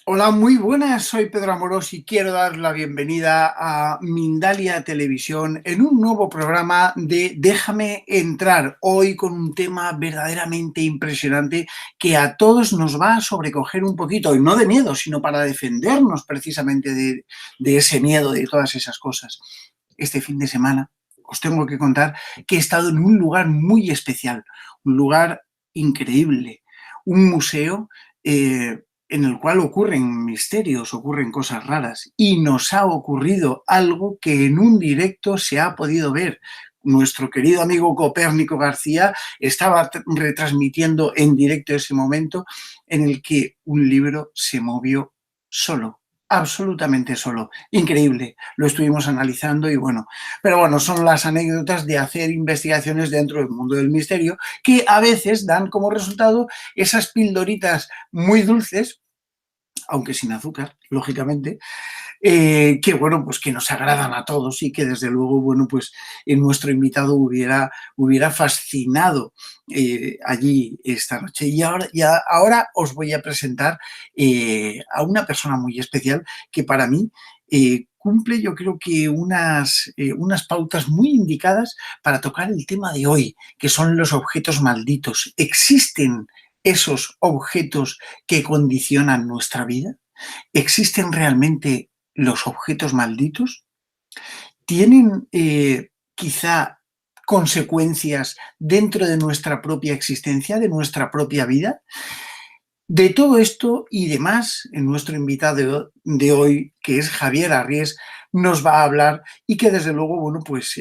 Hola, muy buenas, soy Pedro Amorós y quiero dar la bienvenida a Mindalia Televisión en un nuevo programa de Déjame entrar, hoy con un tema verdaderamente impresionante que a todos nos va a sobrecoger un poquito, y no de miedo, sino para defendernos precisamente de ese miedo, de todas esas cosas. Este fin de semana os tengo que contar que he estado en un lugar muy especial, un lugar increíble, un museo en el cual ocurren misterios, ocurren cosas raras, y nos ha ocurrido algo que en un directo se ha podido ver. Nuestro querido amigo Copérnico García estaba retransmitiendo en directo ese momento en el que un libro se movió solo, absolutamente solo. Increíble, lo estuvimos analizando y bueno, pero bueno, son las anécdotas de hacer investigaciones dentro del mundo del misterio que a veces dan como resultado esas pildoritas muy dulces, aunque sin azúcar, lógicamente, que bueno, pues que nos agradan a todos y que desde luego, bueno, pues en nuestro invitado hubiera fascinado allí esta noche. Y ahora os voy a presentar a una persona muy especial que para mí cumple, yo creo que unas pautas muy indicadas para tocar el tema de hoy, que son los objetos malditos. ¿Existen esos objetos que condicionan nuestra vida? ¿Existen realmente los objetos malditos? ¿Tienen quizá consecuencias dentro de nuestra propia existencia, de nuestra propia vida? De todo esto y demás, en nuestro invitado de hoy, que es Javier Arries, nos va a hablar y que desde luego, bueno, pues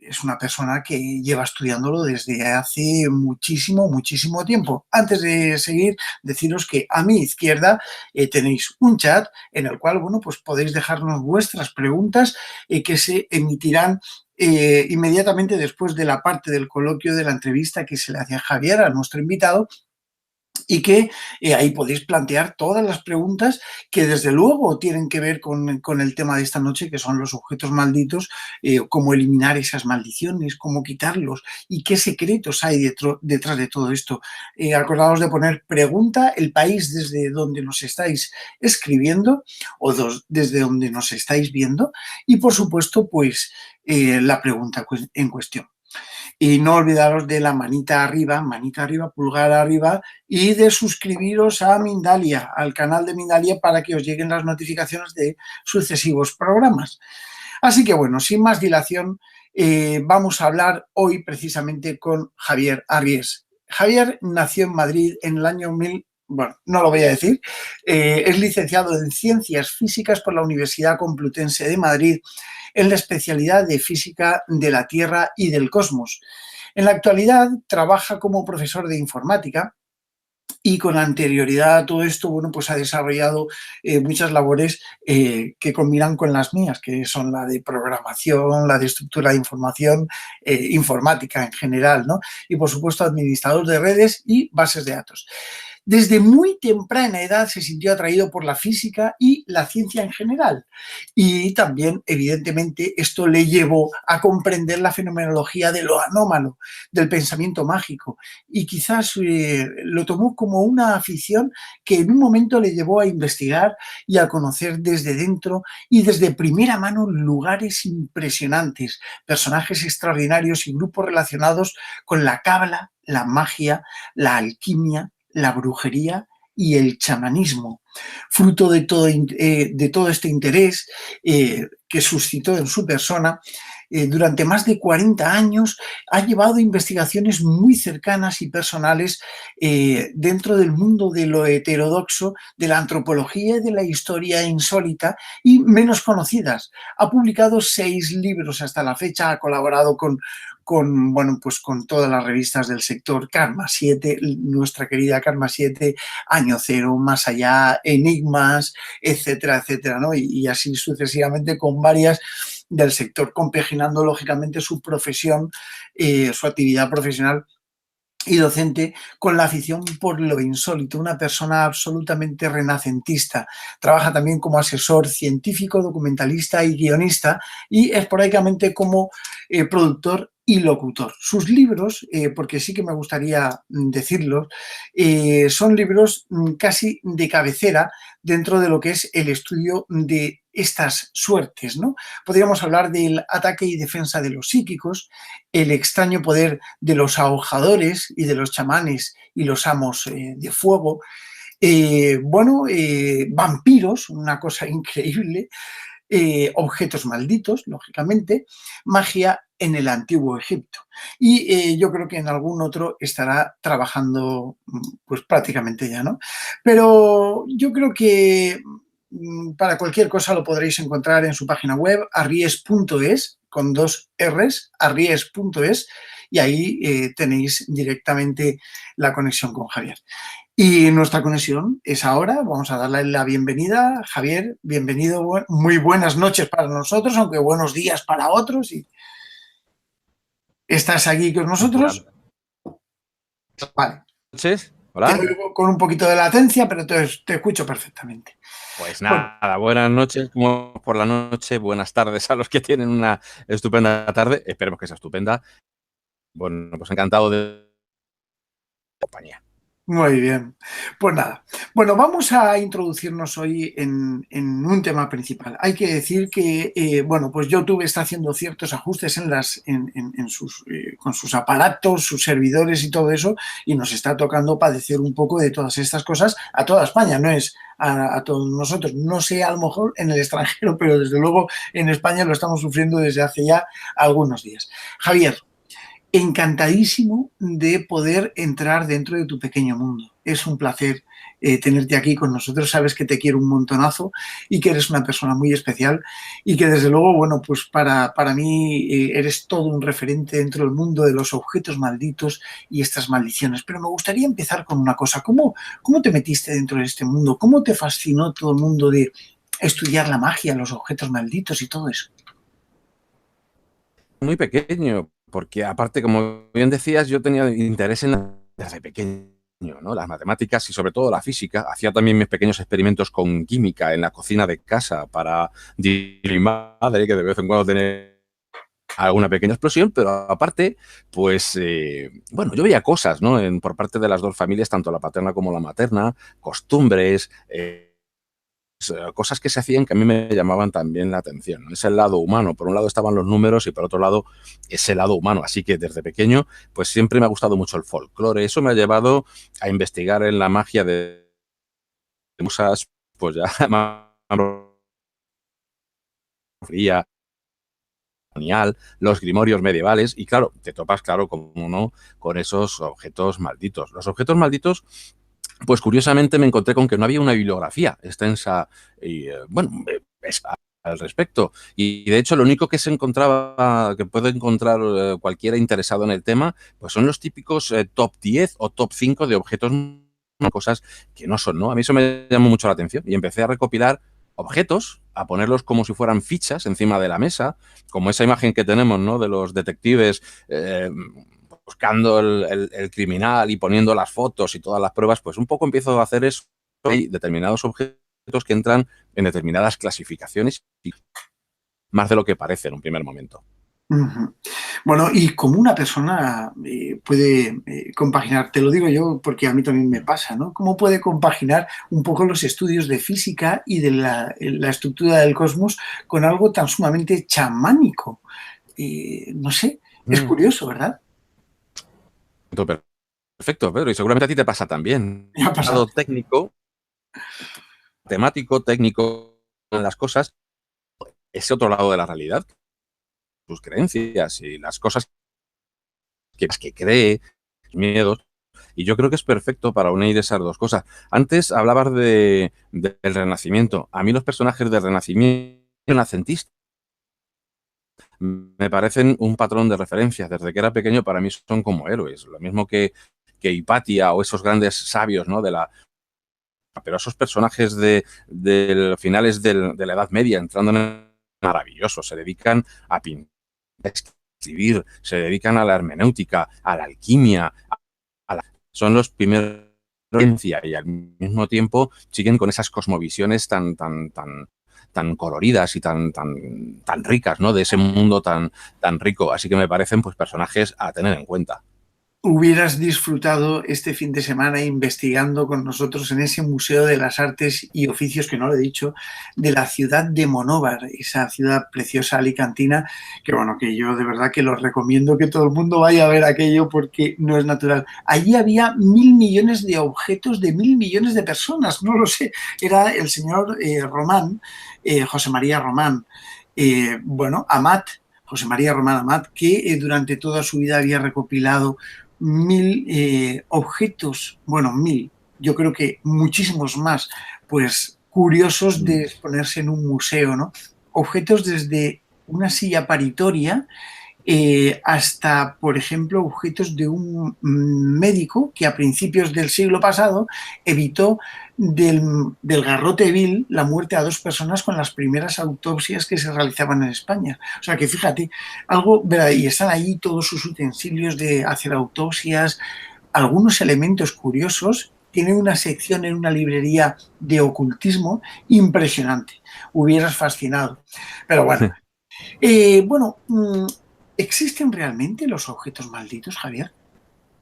es una persona que lleva estudiándolo desde hace muchísimo, muchísimo tiempo. Antes de seguir, deciros que a mi izquierda tenéis un chat en el cual, bueno, pues podéis dejarnos vuestras preguntas que se emitirán inmediatamente después de la parte del coloquio de la entrevista que se le hacía a Javier, a nuestro invitado, y que ahí podéis plantear todas las preguntas que desde luego tienen que ver con el tema de esta noche, que son los objetos malditos, cómo eliminar esas maldiciones, cómo quitarlos y qué secretos hay detrás de todo esto. Acordaos de poner pregunta, el país desde donde nos estáis escribiendo o desde donde nos estáis viendo y por supuesto pues la pregunta en cuestión. Y no olvidaros de la manita arriba, pulgar arriba, y de suscribiros a Mindalia, al canal de Mindalia, para que os lleguen las notificaciones de sucesivos programas. Así que bueno, sin más dilación, vamos a hablar hoy precisamente con Javier Arries. Javier nació en Madrid en el año 1000. Bueno, no lo voy a decir, es licenciado en Ciencias Físicas por la Universidad Complutense de Madrid en la especialidad de Física de la Tierra y del Cosmos. En la actualidad trabaja como profesor de informática y con anterioridad a todo esto, bueno, pues ha desarrollado muchas labores que combinan con las mías, que son la de programación, la de estructura de información, informática en general, ¿no? Y por supuesto administrador de redes y bases de datos. Desde muy temprana edad se sintió atraído por la física y la ciencia en general. Y también, evidentemente, esto le llevó a comprender la fenomenología de lo anómalo, del pensamiento mágico. Y quizás lo tomó como una afición que en un momento le llevó a investigar y a conocer desde dentro y desde primera mano lugares impresionantes, personajes extraordinarios y grupos relacionados con la cábala, la magia, la alquimia, la brujería y el chamanismo. Fruto de todo este interés que suscitó en su persona, durante más de 40 años ha llevado investigaciones muy cercanas y personales dentro del mundo de lo heterodoxo, de la antropología y de la historia insólita y menos conocidas. Ha publicado 6 libros hasta la fecha, ha colaborado bueno, pues con todas las revistas del sector, Karma 7, nuestra querida Karma 7, Año Cero, Más Allá, Enigmas, etcétera, etcétera, ¿no? Y así sucesivamente con varias del sector, compaginando lógicamente su profesión, su actividad profesional y docente con la afición por lo insólito, una persona absolutamente renacentista. Trabaja también como asesor científico, documentalista y guionista y esporádicamente como productor y locutor. Sus libros, porque sí que me gustaría decirlos, son libros casi de cabecera dentro de lo que es el estudio de estas suertes, ¿no? Podríamos hablar del ataque y defensa de los psíquicos, el extraño poder de los ahojadores y de los chamanes y los amos de fuego, vampiros, una cosa increíble, objetos malditos, lógicamente, magia en el antiguo Egipto. Y yo creo que en algún otro estará trabajando pues prácticamente ya, ¿no? Pero yo creo que para cualquier cosa lo podréis encontrar en su página web, arries.es, con 2 Rs, arries.es, y ahí tenéis directamente la conexión con Javier. Y nuestra conexión es ahora. Vamos a darle la bienvenida. Javier, bienvenido. Muy buenas noches para nosotros, aunque buenos días para otros. Y ¿estás aquí con nosotros? Vale. Noches. Te Hola. oigo con un poquito de latencia, pero te escucho perfectamente. Pues nada, buenas noches, como por la noche, buenas tardes a los que tienen una estupenda tarde. Esperemos que sea estupenda. Bueno, pues encantado de compañía. Muy bien. Pues nada. Bueno, vamos a introducirnos hoy en un tema principal. Hay que decir que, pues YouTube está haciendo ciertos ajustes con sus aparatos, sus servidores y todo eso, y nos está tocando padecer un poco de todas estas cosas a toda España, no es a todos nosotros. No sé, a lo mejor en el extranjero, pero desde luego en España lo estamos sufriendo desde hace ya algunos días. Javier, encantadísimo de poder entrar dentro de tu pequeño mundo. Es un placer tenerte aquí con nosotros. Sabes que te quiero un montonazo y que eres una persona muy especial y que desde luego, pues para mí eres todo un referente dentro del mundo de los objetos malditos y estas maldiciones. Pero me gustaría empezar con una cosa. ¿Cómo te metiste dentro de este mundo? ¿Cómo te fascinó todo el mundo de estudiar la magia, los objetos malditos y todo eso? Muy pequeño, porque aparte, como bien decías, yo tenía interés desde pequeño, ¿no? Las matemáticas y sobre todo la física. Hacía también mis pequeños experimentos con química en la cocina de casa para mi madre, que de vez en cuando tenía alguna pequeña explosión, pero aparte, pues, yo veía cosas, ¿no? Por parte de las dos familias, tanto la paterna como la materna, costumbres, cosas que se hacían que a mí me llamaban también la atención. Es el lado humano. Por un lado estaban los números y por otro lado ese lado humano. Así que desde pequeño, pues siempre me ha gustado mucho el folclore. Eso me ha llevado a investigar en la magia de musas, pues ya fría, los grimorios medievales y claro, te topas, claro, como no, con esos objetos malditos. Los objetos malditos, pues curiosamente me encontré con que no había una bibliografía extensa y, al respecto. Y de hecho lo único que se encontraba, que puede encontrar cualquiera interesado en el tema, pues son los típicos top 10 o top 5 de objetos, cosas que no son, ¿no? A mí eso me llamó mucho la atención y empecé a recopilar objetos, a ponerlos como si fueran fichas encima de la mesa, como esa imagen que tenemos, ¿no? De los detectives buscando el criminal y poniendo las fotos y todas las pruebas, pues un poco empiezo a hacer eso. Hay determinados objetos que entran en determinadas clasificaciones y más de lo que parece en un primer momento. Uh-huh. Bueno, y como una persona puede compaginar, te lo digo yo porque a mí también me pasa, ¿no? ¿Cómo puede compaginar un poco los estudios de física y de la estructura del cosmos con algo tan sumamente chamánico? No sé, es curioso, ¿verdad? Perfecto, Pedro, y seguramente a ti te pasa también. Me ha El pasado. lado técnico, temático, técnico en las cosas, ese otro lado de la realidad, tus creencias y las cosas que cree, miedos. Y yo creo que es perfecto para unir esas dos cosas. Antes hablabas del Renacimiento. A mí los personajes del Renacimiento renacentistas me parecen un patrón de referencia. Desde que era pequeño para mí son como héroes. Lo mismo que Hipatia o esos grandes sabios, ¿no? Pero esos personajes de finales de la Edad Media entrando en maravilloso. Se dedican a pintar, a escribir, se dedican a la hermenéutica, a la alquimia, son los primeros y al mismo tiempo siguen con esas cosmovisiones tan tan coloridas y tan ricas, ¿no? De ese mundo tan rico. Así que me parecen pues personajes a tener en cuenta. Hubieras disfrutado este fin de semana investigando con nosotros en ese Museo de las Artes y Oficios, que no lo he dicho, de la ciudad de Monóvar, esa ciudad preciosa alicantina, que bueno, que yo de verdad que los recomiendo que todo el mundo vaya a ver aquello porque no es natural. Allí había 1.000 millones de objetos de 1.000 millones de personas, no lo sé, era el señor Román, José María Román, Amat, José María Román Amat, que durante toda su vida había recopilado 1.000 objetos, bueno, 1.000, yo creo que muchísimos más, pues curiosos de exponerse en un museo, ¿no? Objetos desde una silla paritoria hasta, por ejemplo, objetos de un médico que a principios del siglo pasado evitó del garrote vil la muerte a 2 personas con las primeras autopsias que se realizaban en España. O sea que fíjate, algo, ¿verdad? Y están ahí todos sus utensilios de hacer autopsias, algunos elementos curiosos. Tiene una sección en una librería de ocultismo impresionante. Hubieras fascinado. Pero bueno, bueno, ¿existen realmente los objetos malditos, Javier?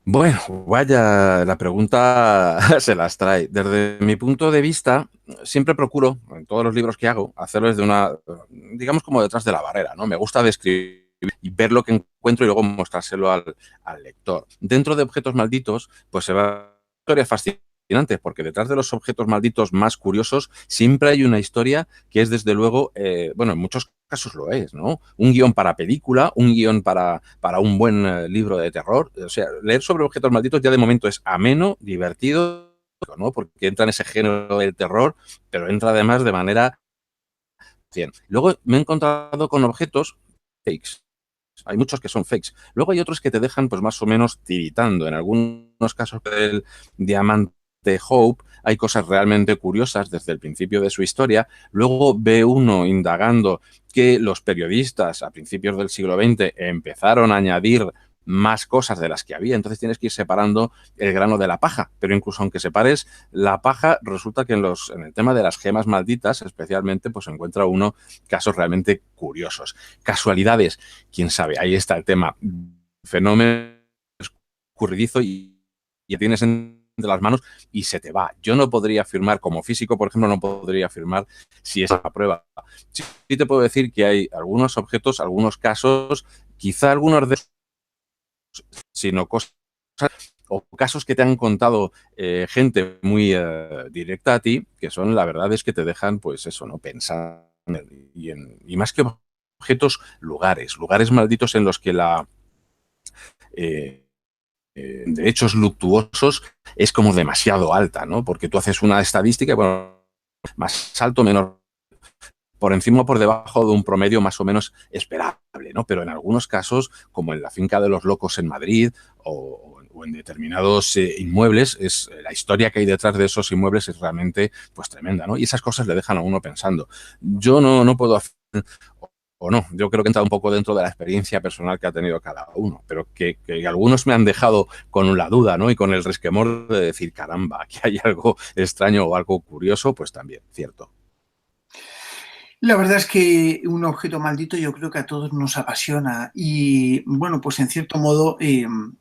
Bueno, vaya, la pregunta se las trae. Desde mi punto de vista, siempre procuro, en todos los libros que hago, hacerlo desde una, digamos, como detrás de la barrera, ¿no? Me gusta describir y ver lo que encuentro y luego mostrárselo al lector. Dentro de objetos malditos, pues se va historias fascinantes, porque detrás de los objetos malditos más curiosos siempre hay una historia que es, desde luego, bueno, en muchos casos lo es, ¿no? Un guión para película, un guión para un buen libro de terror. O sea, leer sobre objetos malditos ya de momento es ameno, divertido, ¿no? Porque entra en ese género del terror, pero entra además de manera 100. Luego me he encontrado con objetos fakes. Hay muchos que son fakes. Luego hay otros que te dejan pues más o menos tiritando. En algunos casos del diamante Hope hay cosas realmente curiosas desde el principio de su historia. Luego ve uno indagando que los periodistas a principios del siglo XX empezaron a añadir más cosas de las que había. Entonces tienes que ir separando el grano de la paja. Pero incluso aunque separes la paja, resulta que en el tema de las gemas malditas, especialmente, pues encuentra uno casos realmente curiosos. Casualidades, quién sabe, ahí está el tema. Fenómeno escurridizo y ya tienes entre las manos y se te va. Yo no podría afirmar, como físico, por ejemplo, no podría afirmar si es una prueba. Sí te puedo decir que hay algunos objetos, algunos casos, quizá algunos de sino cosas o casos que te han contado gente muy directa a ti, que son, la verdad es que te dejan, pues eso, ¿no? Pensar y más que objetos, lugares malditos en los que la de hechos luctuosos es como demasiado alta, ¿no? Porque tú haces una estadística, bueno, más alto, menor, por encima o por debajo de un promedio más o menos esperable, ¿no? Pero en algunos casos, como en la finca de los locos en Madrid o en determinados inmuebles, la historia que hay detrás de esos inmuebles es realmente pues tremenda, ¿no? Y esas cosas le dejan a uno pensando. Yo no puedo hacer, o no, yo creo que entra un poco dentro de la experiencia personal que ha tenido cada uno, pero que algunos me han dejado con la duda, ¿no? Y con el resquemor de decir, caramba, aquí hay algo extraño o algo curioso, pues también, cierto. La verdad es que un objeto maldito yo creo que a todos nos apasiona y bueno, pues en cierto modo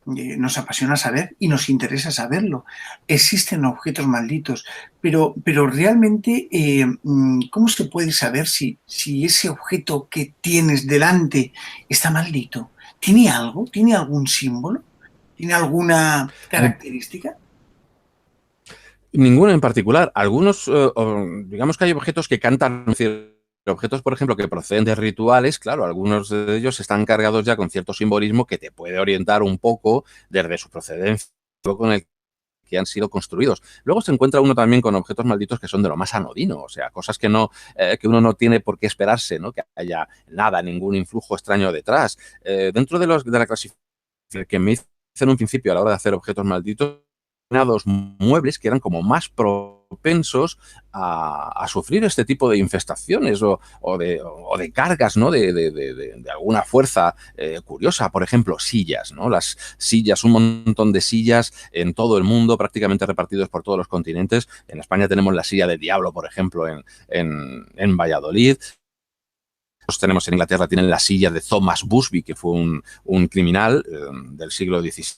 nos apasiona saber y nos interesa saberlo. Existen objetos malditos, pero realmente, ¿cómo se puede saber si ese objeto que tienes delante está maldito? ¿Tiene algo? ¿Tiene algún símbolo? ¿Tiene alguna característica? Ninguno en particular. Algunos, digamos que hay objetos que cantan, objetos, por ejemplo, que proceden de rituales, claro, algunos de ellos están cargados ya con cierto simbolismo que te puede orientar un poco desde su procedencia con el que han sido construidos. Luego se encuentra uno también con objetos malditos que son de lo más anodino, o sea, cosas que no, que uno no tiene por qué esperarse, ¿no? Que haya nada, ningún influjo extraño detrás. Dentro de la clasificación que me hice en un principio a la hora de hacer objetos malditos, determinados muebles que eran como más propensos a sufrir este tipo de infestaciones o de cargas, ¿no? De alguna fuerza curiosa. Por ejemplo, sillas, ¿no? Las sillas, un montón de sillas en todo el mundo, prácticamente repartidos por todos los continentes. En España tenemos la silla del diablo, por ejemplo, en Valladolid. Tenemos en Inglaterra, tienen la silla de Thomas Busby, que fue un criminal del siglo XVII.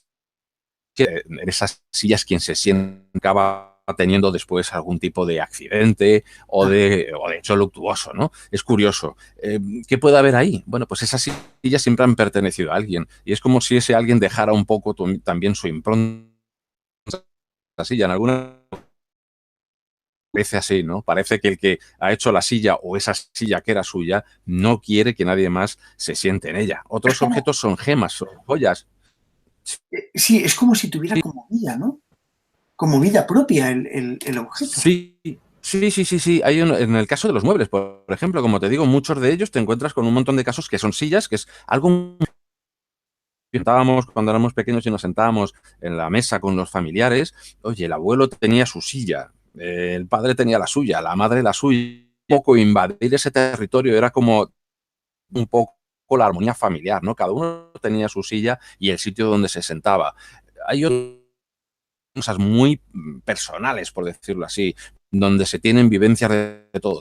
En esas sillas quien se sienta acaba teniendo después algún tipo de accidente o de hecho luctuoso, ¿no? Es curioso. ¿Qué puede haber ahí? Bueno, pues esas sillas siempre han pertenecido a alguien y es como si ese alguien dejara un poco también su impronta en la silla. En alguna parece así, ¿no? Parece que el que ha hecho la silla o esa silla que era suya no quiere que nadie más se siente en ella. Otros objetos son gemas, son joyas. Sí, es como si tuviera como vida, ¿no? Como vida propia el objeto. Sí, sí. En el caso de los muebles, por ejemplo, como te digo, muchos de ellos te encuentras con un montón de casos que son sillas, que es algo que sentábamos cuando éramos pequeños y nos sentábamos en la mesa con los familiares. Oye, el abuelo tenía su silla, el padre tenía la suya, la madre la suya. Un poco invadir ese territorio era como un poco la armonía familiar, ¿no? Cada uno tenía su silla y el sitio donde se sentaba. Hay cosas muy personales, por decirlo así, donde se tienen vivencias de todo.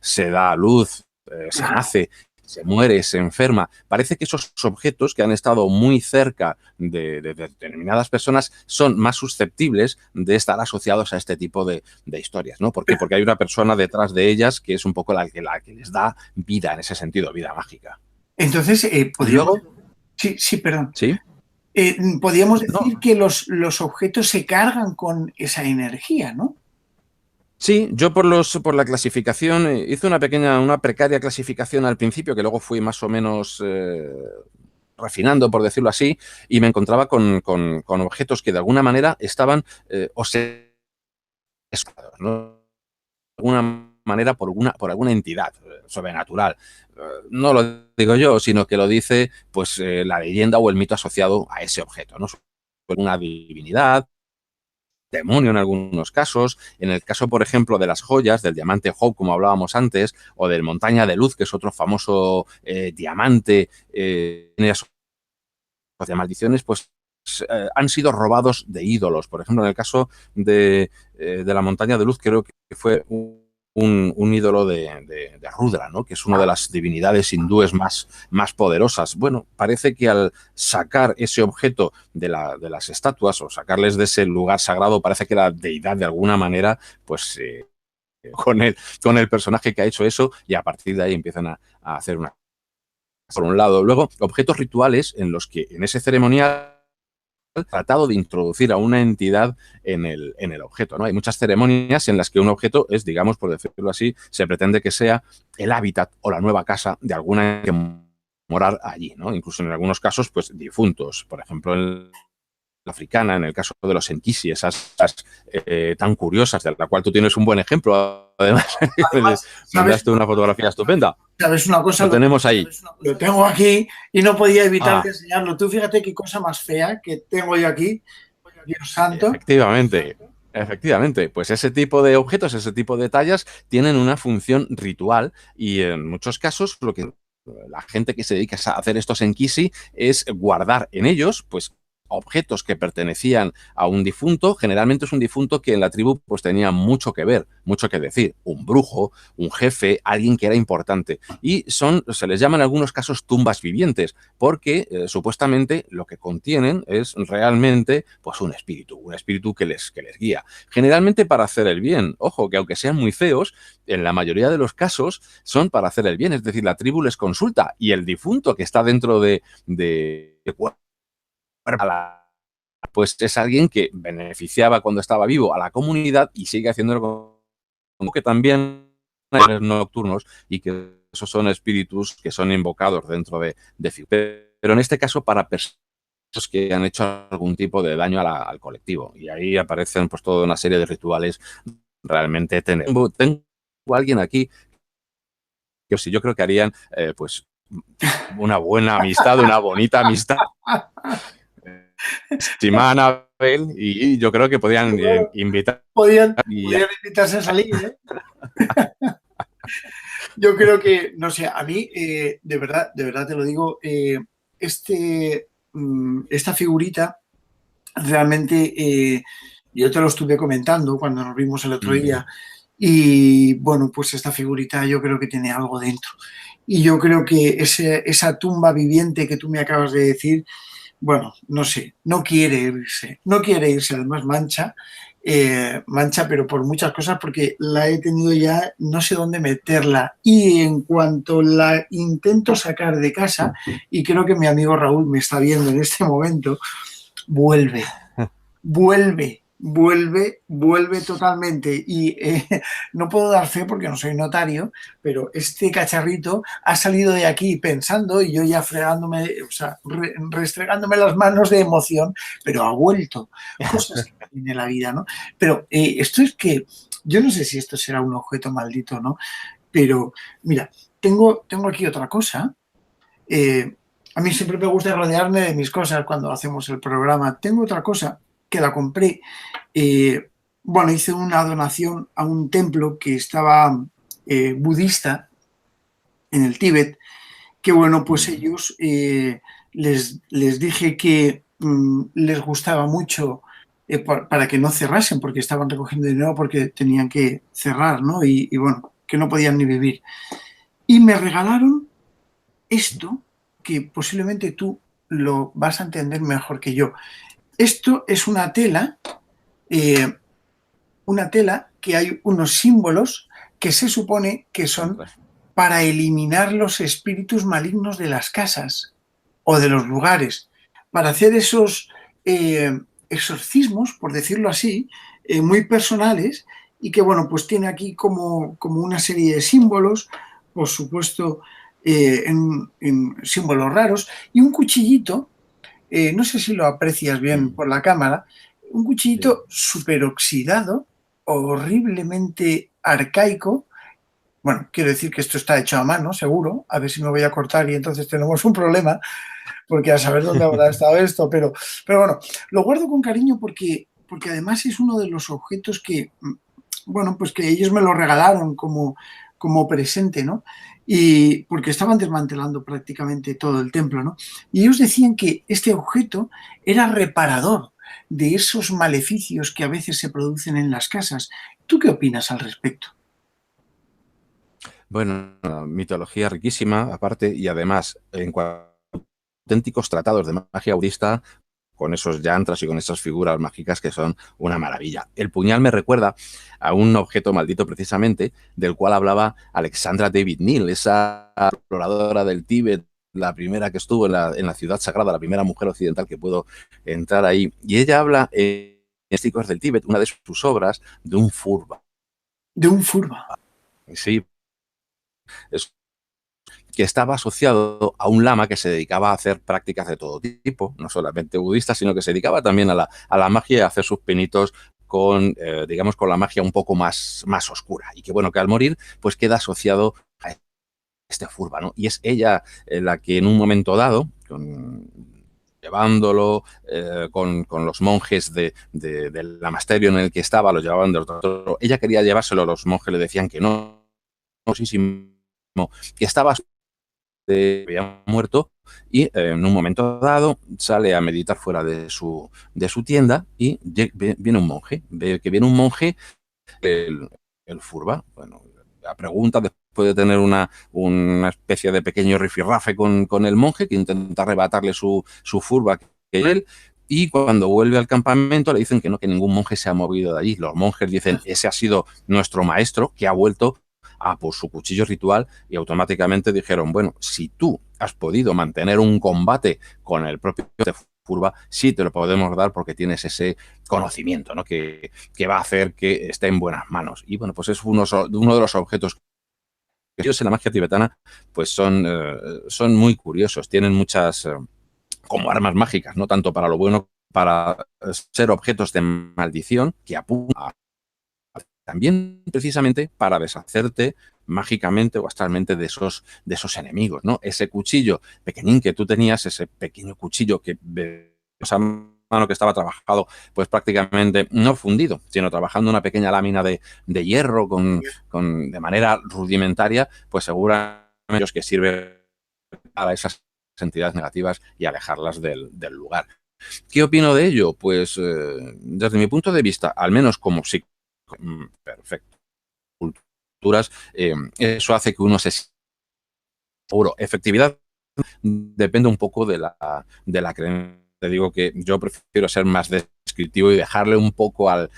Se da a luz, se nace, se muere, se enferma. Parece que esos objetos que han estado muy cerca de determinadas personas son más susceptibles de estar asociados a este tipo de historias, ¿no? ¿Por qué? Porque hay una persona detrás de ellas que es un poco la que les da vida en ese sentido, vida mágica. Entonces, podríamos... Luego, Sí, perdón. ¿sí? Podríamos No, decir que los objetos se cargan con esa energía, ¿no? sí, yo por la clasificación hice una precaria clasificación al principio que luego fui más o menos refinando, por decirlo así, y me encontraba con objetos que de alguna manera estaban obsesionados, ¿no? De alguna manera por alguna entidad sobrenatural. No lo digo yo, sino que lo dice pues la leyenda o el mito asociado a ese objeto, ¿no? Una divinidad, demonio en algunos casos. En el caso, por ejemplo, de las joyas, del diamante Hope, como hablábamos antes, o del Montaña de Luz, que es otro famoso diamante de maldiciones, pues han sido robados de ídolos. Por ejemplo, en el caso de la Montaña de Luz, creo que fue un ídolo de Rudra, ¿no? Que es una de las divinidades hindúes más poderosas. Bueno, parece que al sacar ese objeto de las estatuas o sacarles de ese lugar sagrado, parece que la deidad de alguna manera, pues con el personaje que ha hecho eso, y a partir de ahí empiezan a hacer una... Por un lado. Luego, objetos rituales en los que en ese ceremonial tratado de introducir a una entidad en el objeto, ¿no? Hay muchas ceremonias en las que un objeto es, digamos, por decirlo así, se pretende que sea el hábitat o la nueva casa de alguna que morar allí, ¿no? Incluso en algunos casos, pues difuntos. Por ejemplo, en la africana, en el caso de los enkisi, esas tan curiosas, de la cual tú tienes un buen ejemplo, además, Además, mandaste una fotografía estupenda. ¿Sabes una cosa? Lo tenemos ahí. Lo tengo aquí y no podía evitar de Ah, enseñarlo. Tú fíjate qué cosa más fea que tengo yo aquí. Dios santo. efectivamente, pues ese tipo de objetos, ese tipo de tallas tienen una función ritual y en muchos casos lo que la gente que se dedica a hacer estos enkisi es guardar en ellos, pues objetos que pertenecían a un difunto. Generalmente es un difunto que en la tribu pues tenía mucho que ver, mucho que decir, un brujo, un jefe, alguien que era importante, y se les llama en algunos casos tumbas vivientes porque supuestamente lo que contienen es realmente pues un espíritu que les guía, generalmente para hacer el bien. Ojo, que aunque sean muy feos, en la mayoría de los casos son para hacer el bien, es decir, la tribu les consulta y el difunto que está dentro de pues es alguien que beneficiaba cuando estaba vivo a la comunidad y sigue haciéndolo como que también hay nocturnos y que esos son espíritus que son invocados dentro de pero en este caso para personas que han hecho algún tipo de daño al colectivo, y ahí aparecen pues toda una serie de rituales realmente tengo a alguien aquí que sí, yo creo que harían pues una buena amistad, una bonita amistad. Simana, él y yo creo que podían invitar. Podían invitarse a salir, ¿eh? Yo creo que, no sé, a mí, de verdad te lo digo, esta figurita, realmente, yo te lo estuve comentando cuando nos vimos el otro día, y bueno, pues esta figurita yo creo que tiene algo dentro. Y yo creo que esa tumba viviente que tú me acabas de decir, bueno, no sé, no quiere irse, además mancha, pero por muchas cosas, porque la he tenido ya, no sé dónde meterla. Y en cuanto la intento sacar de casa, y creo que mi amigo Raúl me está viendo en este momento, vuelve, vuelve totalmente. Y no puedo dar fe porque no soy notario, pero este cacharrito ha salido de aquí pensando y yo ya fregándome, o sea, restregándome las manos de emoción, pero ha vuelto. Cosas que tiene la vida, ¿no? Pero esto es que, yo no sé si esto será un objeto maldito, ¿no? Pero mira, tengo aquí otra cosa. A mí siempre me gusta rodearme de mis cosas cuando hacemos el programa. Tengo otra cosa que la compré. Bueno, hice una donación a un templo que estaba budista en el Tíbet, que bueno, pues ellos les dije que les gustaba mucho para que no cerrasen, porque estaban recogiendo dinero porque tenían que cerrar, ¿no? Y bueno, que no podían ni vivir. Y me regalaron esto, que posiblemente tú lo vas a entender mejor que yo. Esto es una tela que hay unos símbolos que se supone que son para eliminar los espíritus malignos de las casas o de los lugares, para hacer esos exorcismos, por decirlo así, muy personales, y que, bueno, pues tiene aquí como una serie de símbolos, por supuesto, en símbolos raros, y un cuchillito, no sé si lo aprecias bien por la cámara, un cuchillito súper oxidado, horriblemente arcaico. Bueno, quiero decir que esto está hecho a mano, seguro. A ver si me voy a cortar y entonces tenemos un problema, porque a saber dónde habrá estado esto. Pero bueno, lo guardo con cariño porque además es uno de los objetos que, bueno, pues que ellos me lo regalaron como presente, ¿no? Y porque estaban desmantelando prácticamente todo el templo, ¿no? Y ellos decían que este objeto era reparador de esos maleficios que a veces se producen en las casas. ¿Tú qué opinas al respecto? Bueno, mitología riquísima, aparte, y además, en cuanto a auténticos tratados de magia budista, con esos yantras y con esas figuras mágicas que son una maravilla. El puñal me recuerda a un objeto maldito precisamente, del cual hablaba Alexandra David Neal, esa exploradora del Tíbet, la primera que estuvo en la ciudad sagrada, la primera mujer occidental que pudo entrar ahí. Y ella habla en Místicos del Tíbet, una de sus obras, de un furba. De un furba. Sí, es que estaba asociado a un lama que se dedicaba a hacer prácticas de todo tipo, no solamente budistas, sino que se dedicaba también a la magia y a hacer sus pinitos con, digamos, con la magia un poco más oscura. Y que bueno, que al morir, pues queda asociado a este furba, ¿no? Y es ella la que en un momento dado, llevándolo con los monjes del lamasterio en el que estaba, lo llevaban de otro. Ella quería llevárselo, los monjes le decían que no, que estaba había muerto y en un momento dado sale a meditar fuera de su tienda y viene un monje, ve que viene un monje, el furba, bueno, la pregunta después de tener una especie de pequeño rifirrafe con el monje que intenta arrebatarle su furba que es él. Y cuando vuelve al campamento le dicen que no, que ningún monje se ha movido de allí. Los monjes dicen, ese ha sido nuestro maestro que ha vuelto por su cuchillo ritual, y automáticamente dijeron, bueno, si tú has podido mantener un combate con el propio furba, sí te lo podemos dar porque tienes ese conocimiento, ¿no? que va a hacer que esté en buenas manos. Y bueno, pues es uno de los objetos que ellos en la magia tibetana pues son muy curiosos, tienen muchas como armas mágicas, no tanto para lo bueno, para ser objetos de maldición que apuntan también precisamente para deshacerte mágicamente o astralmente de esos enemigos, ¿no? Ese cuchillo pequeñín que tú tenías, ese pequeño cuchillo que mano que estaba trabajado, pues prácticamente no fundido, sino trabajando una pequeña lámina de hierro de manera rudimentaria, pues seguramente que sirve para esas entidades negativas y alejarlas del lugar. ¿Qué opino de ello? Pues desde mi punto de vista, al menos como psicólogo, perfecto, culturas, eso hace que uno se sienta seguro. Efectividad depende un poco de la creencia. Te digo que yo prefiero ser más descriptivo y dejarle un poco al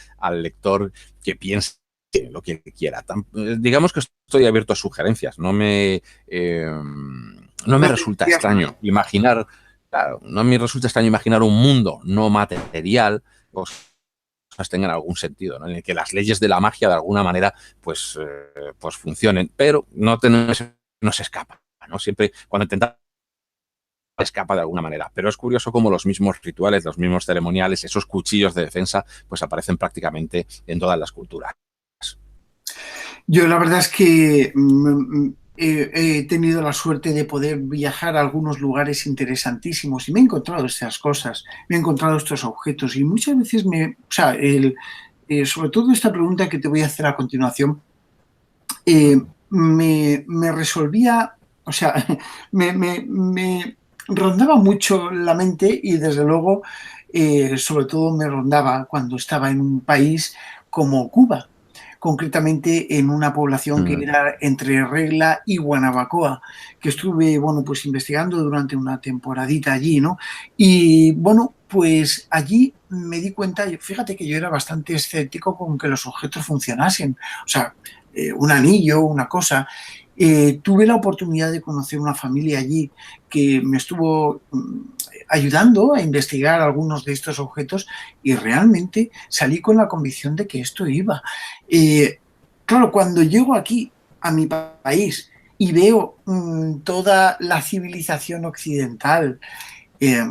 lector que piense lo que quiera. Digamos que estoy abierto a sugerencias. No me resulta extraño imaginar, claro, no me resulta extraño imaginar un mundo no material, cosas tengan algún sentido, ¿no? En el que las leyes de la magia de alguna manera pues funcionen, pero no se escapa, ¿no? Siempre cuando intentamos escapa de alguna manera, pero es curioso cómo los mismos rituales, los mismos ceremoniales, esos cuchillos de defensa, pues aparecen prácticamente en todas las culturas. Yo la verdad es que he tenido la suerte de poder viajar a algunos lugares interesantísimos y me he encontrado estas cosas, me he encontrado estos objetos y muchas veces sobre todo esta pregunta que te voy a hacer a continuación, me resolvía, o sea, me rondaba mucho la mente y desde luego, sobre todo me rondaba cuando estaba en un país como Cuba, concretamente en una población que era entre Regla y Guanabacoa, que estuve, bueno, pues investigando durante una temporadita allí, ¿no? Y, bueno, pues allí me di cuenta, fíjate que yo era bastante escéptico con que los objetos funcionasen, o sea, un anillo, una cosa. Tuve la oportunidad de conocer una familia allí que me estuvo ayudando a investigar algunos de estos objetos y realmente salí con la convicción de que esto iba. Claro, cuando llego aquí, a mi país, y veo toda la civilización occidental,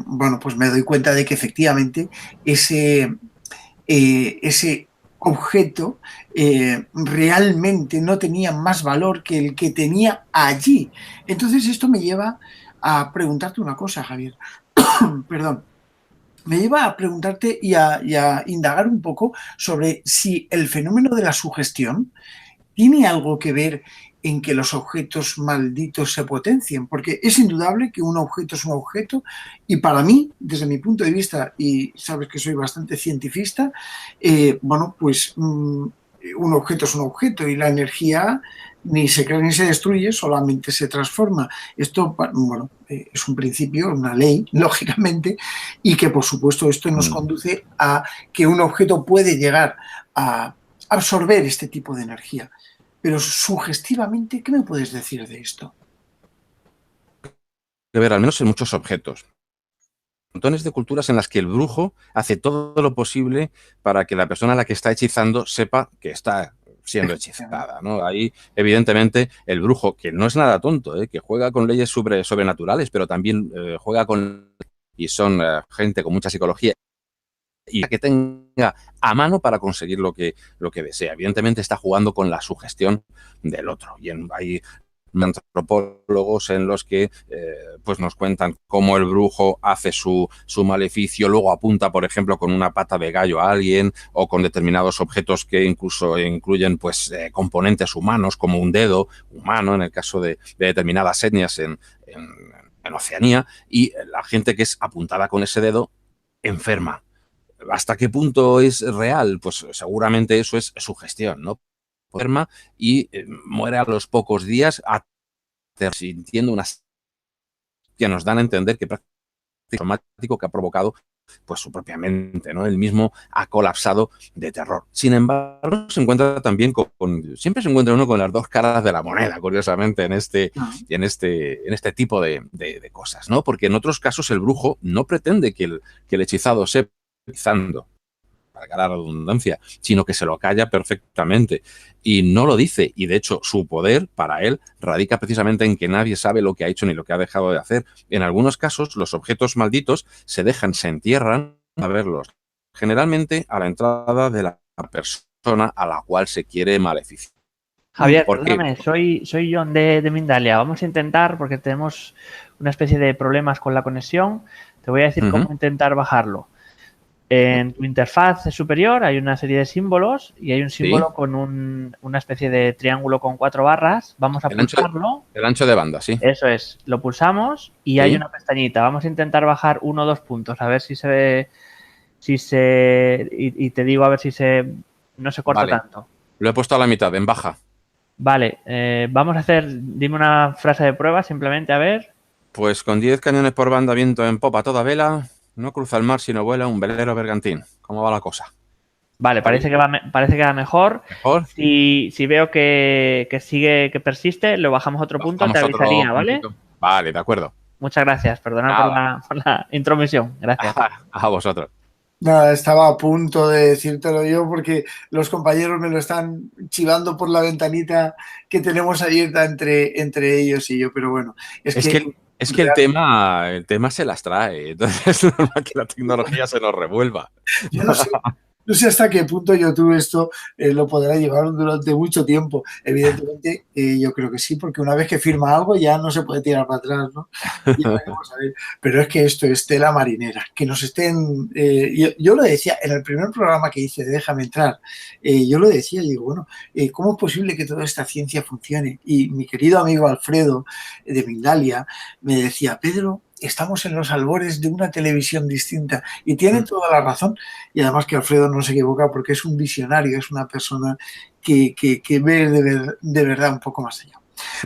bueno, pues me doy cuenta de que efectivamente ese objeto realmente no tenía más valor que el que tenía allí. Entonces esto me lleva a preguntarte una cosa, Javier. Perdón. Me lleva a preguntarte y a indagar un poco sobre si el fenómeno de la sugestión tiene algo que ver en que los objetos malditos se potencien, porque es indudable que un objeto es un objeto y para mí, desde mi punto de vista, y sabes que soy bastante cientifista, bueno, pues un objeto es un objeto y la energía ni se crea ni se destruye, solamente se transforma. Esto, bueno, es un principio, una ley, lógicamente, y que por supuesto esto nos conduce a que un objeto puede llegar a absorber este tipo de energía. Pero sugestivamente, ¿qué me puedes decir de esto? Que ver, al menos en muchos objetos. Montones de culturas en las que el brujo hace todo lo posible para que la persona a la que está hechizando sepa que está siendo hechizada, ¿no? Ahí, evidentemente, el brujo, que no es nada tonto, que juega con leyes sobrenaturales, pero también juega con... y son gente con mucha psicología y que tenga a mano para conseguir lo que desea. Evidentemente está jugando con la sugestión del otro. Y hay antropólogos en los que pues nos cuentan cómo el brujo hace su maleficio, luego apunta, por ejemplo, con una pata de gallo a alguien o con determinados objetos que incluso incluyen pues componentes humanos, como un dedo humano en el caso de determinadas etnias en Oceanía, y la gente que es apuntada con ese dedo enferma. ¿Hasta qué punto es real? Pues seguramente eso es sugestión, ¿no? Enferma y muere a los pocos días sintiendo unas que nos dan a entender que prácticamente traumático que ha provocado pues su propia mente, ¿no? Él mismo ha colapsado de terror. Sin embargo, se encuentra también siempre se encuentra uno con las dos caras de la moneda, curiosamente, en este tipo de cosas, ¿no? Porque en otros casos el brujo no pretende que el hechizado sepa hechizando, para la redundancia, sino que se lo calla perfectamente y no lo dice. Y de hecho, su poder para él radica precisamente en que nadie sabe lo que ha hecho ni lo que ha dejado de hacer. En algunos casos, los objetos malditos se entierran a verlos, generalmente a la entrada de la persona a la cual se quiere maleficiar. Javier, perdóname, soy John de Mindalia. Vamos a intentar, porque tenemos una especie de problemas con la conexión, te voy a decir cómo intentar bajarlo. En tu interfaz superior hay una serie de símbolos y hay un símbolo Sí. con una especie de triángulo con 4 barras. Vamos a pulsarlo. El ancho de banda, sí. Eso es. Lo pulsamos y hay Sí. una pestañita. Vamos a intentar bajar 1 o 2 puntos a ver si se ve, y te digo a ver si no se corta Vale. tanto. Lo he puesto a la mitad, en baja. Vale, vamos a hacer, dime una frase de prueba simplemente, a ver. Pues con 10 cañones por banda, viento en popa, toda vela, no cruza el mar sino vuela un velero bergantín. ¿Cómo va la cosa? Vale, ¿Está parece bien? parece que va mejor. ¿Mejor? Si veo que sigue, que persiste, lo bajamos otro punto, te Bajamos otro avisaría, ¿vale? puntito. Vale, de acuerdo. Muchas gracias, perdona por Nada, por la intromisión. Gracias. a vosotros. Nada, estaba a punto de decírtelo yo porque los compañeros me lo están chivando por la ventanita que tenemos abierta entre ellos y yo, pero bueno, Es que el tema se las trae, entonces es normal que la tecnología se nos revuelva. yo no sé hasta qué punto YouTube esto lo podrá llevar durante mucho tiempo. Evidentemente, yo creo que sí, porque una vez que firma algo ya no se puede tirar para atrás, ¿no? Ya veremos a ver. Pero es que esto es tela marinera, que nos estén... yo lo decía en el primer programa que hice de Déjame Entrar, yo lo decía, digo, bueno, ¿cómo es posible que toda esta ciencia funcione? Y mi querido amigo Alfredo de Mindalia me decía, Pedro, estamos en los albores de una televisión distinta y tiene toda la razón. Y además que Alfredo no se equivoca porque es un visionario, es una persona que ve de verdad un poco más allá.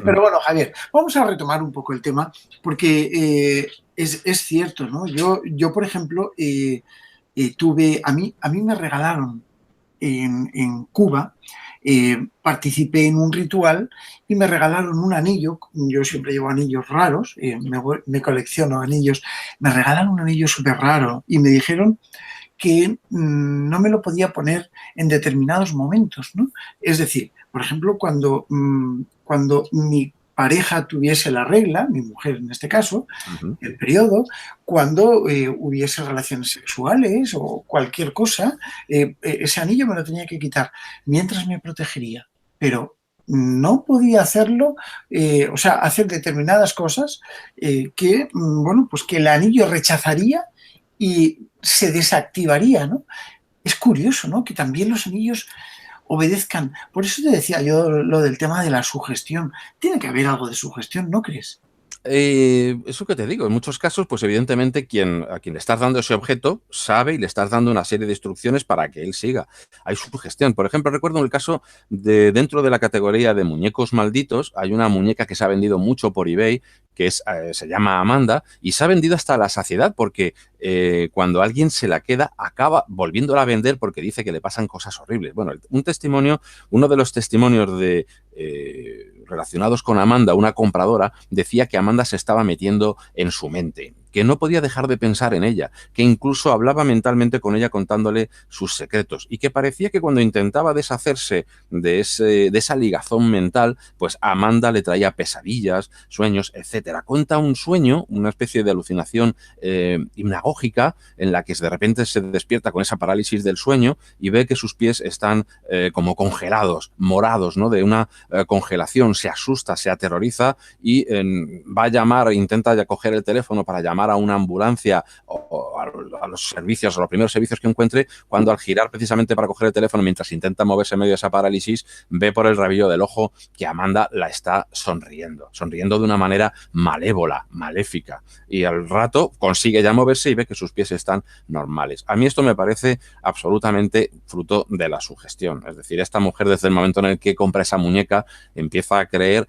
Pero bueno, Javier, vamos a retomar un poco el tema porque es cierto, ¿no? Yo por ejemplo, a mí me regalaron en Cuba, participé en un ritual y me regalaron un anillo. Yo siempre llevo anillos raros, me colecciono anillos. Me regalaron un anillo súper raro y me dijeron que no me lo podía poner en determinados momentos, ¿no? Es decir, por ejemplo, cuando mi pareja tuviese la regla, mi mujer en este caso, el periodo, cuando hubiese relaciones sexuales o cualquier cosa, ese anillo me lo tenía que quitar mientras me protegería. Pero no podía hacerlo, o sea, hacer determinadas cosas bueno, pues que el anillo rechazaría y se desactivaría, ¿no? Es curioso, ¿no? Que también los anillos obedezcan. Por eso te decía yo lo del tema de la sugestión. Tiene que haber algo de sugestión, ¿no crees? Eso que te digo, en muchos casos, pues evidentemente a quien le estás dando ese objeto sabe y le estás dando una serie de instrucciones para que él siga. Hay sugestión. Por ejemplo, recuerdo en el caso dentro de la categoría de muñecos malditos, hay una muñeca que se ha vendido mucho por eBay, que se llama Amanda, y se ha vendido hasta la saciedad porque cuando alguien se la queda, acaba volviéndola a vender porque dice que le pasan cosas horribles. Bueno, uno de los testimonios relacionados con Amanda, una compradora, decía que Amanda se estaba metiendo en su mente, que no podía dejar de pensar en ella, que incluso hablaba mentalmente con ella contándole sus secretos y que parecía que cuando intentaba deshacerse de esa ligazón mental, pues Amanda le traía pesadillas, sueños, etcétera. Cuenta un sueño, una especie de alucinación hipnagógica en la que de repente se despierta con esa parálisis del sueño y ve que sus pies están como congelados, morados, ¿no? De una congelación, se asusta, se aterroriza y va a llamar, intenta ya coger el teléfono para llamar a una ambulancia o a los servicios, a los primeros servicios que encuentre, cuando al girar precisamente para coger el teléfono mientras intenta moverse en medio de esa parálisis, ve por el rabillo del ojo que Amanda la está sonriendo de una manera malévola, maléfica, y al rato consigue ya moverse y ve que sus pies están normales. A mí esto me parece absolutamente fruto de la sugestión, es decir, esta mujer desde el momento en el que compra esa muñeca empieza a creer,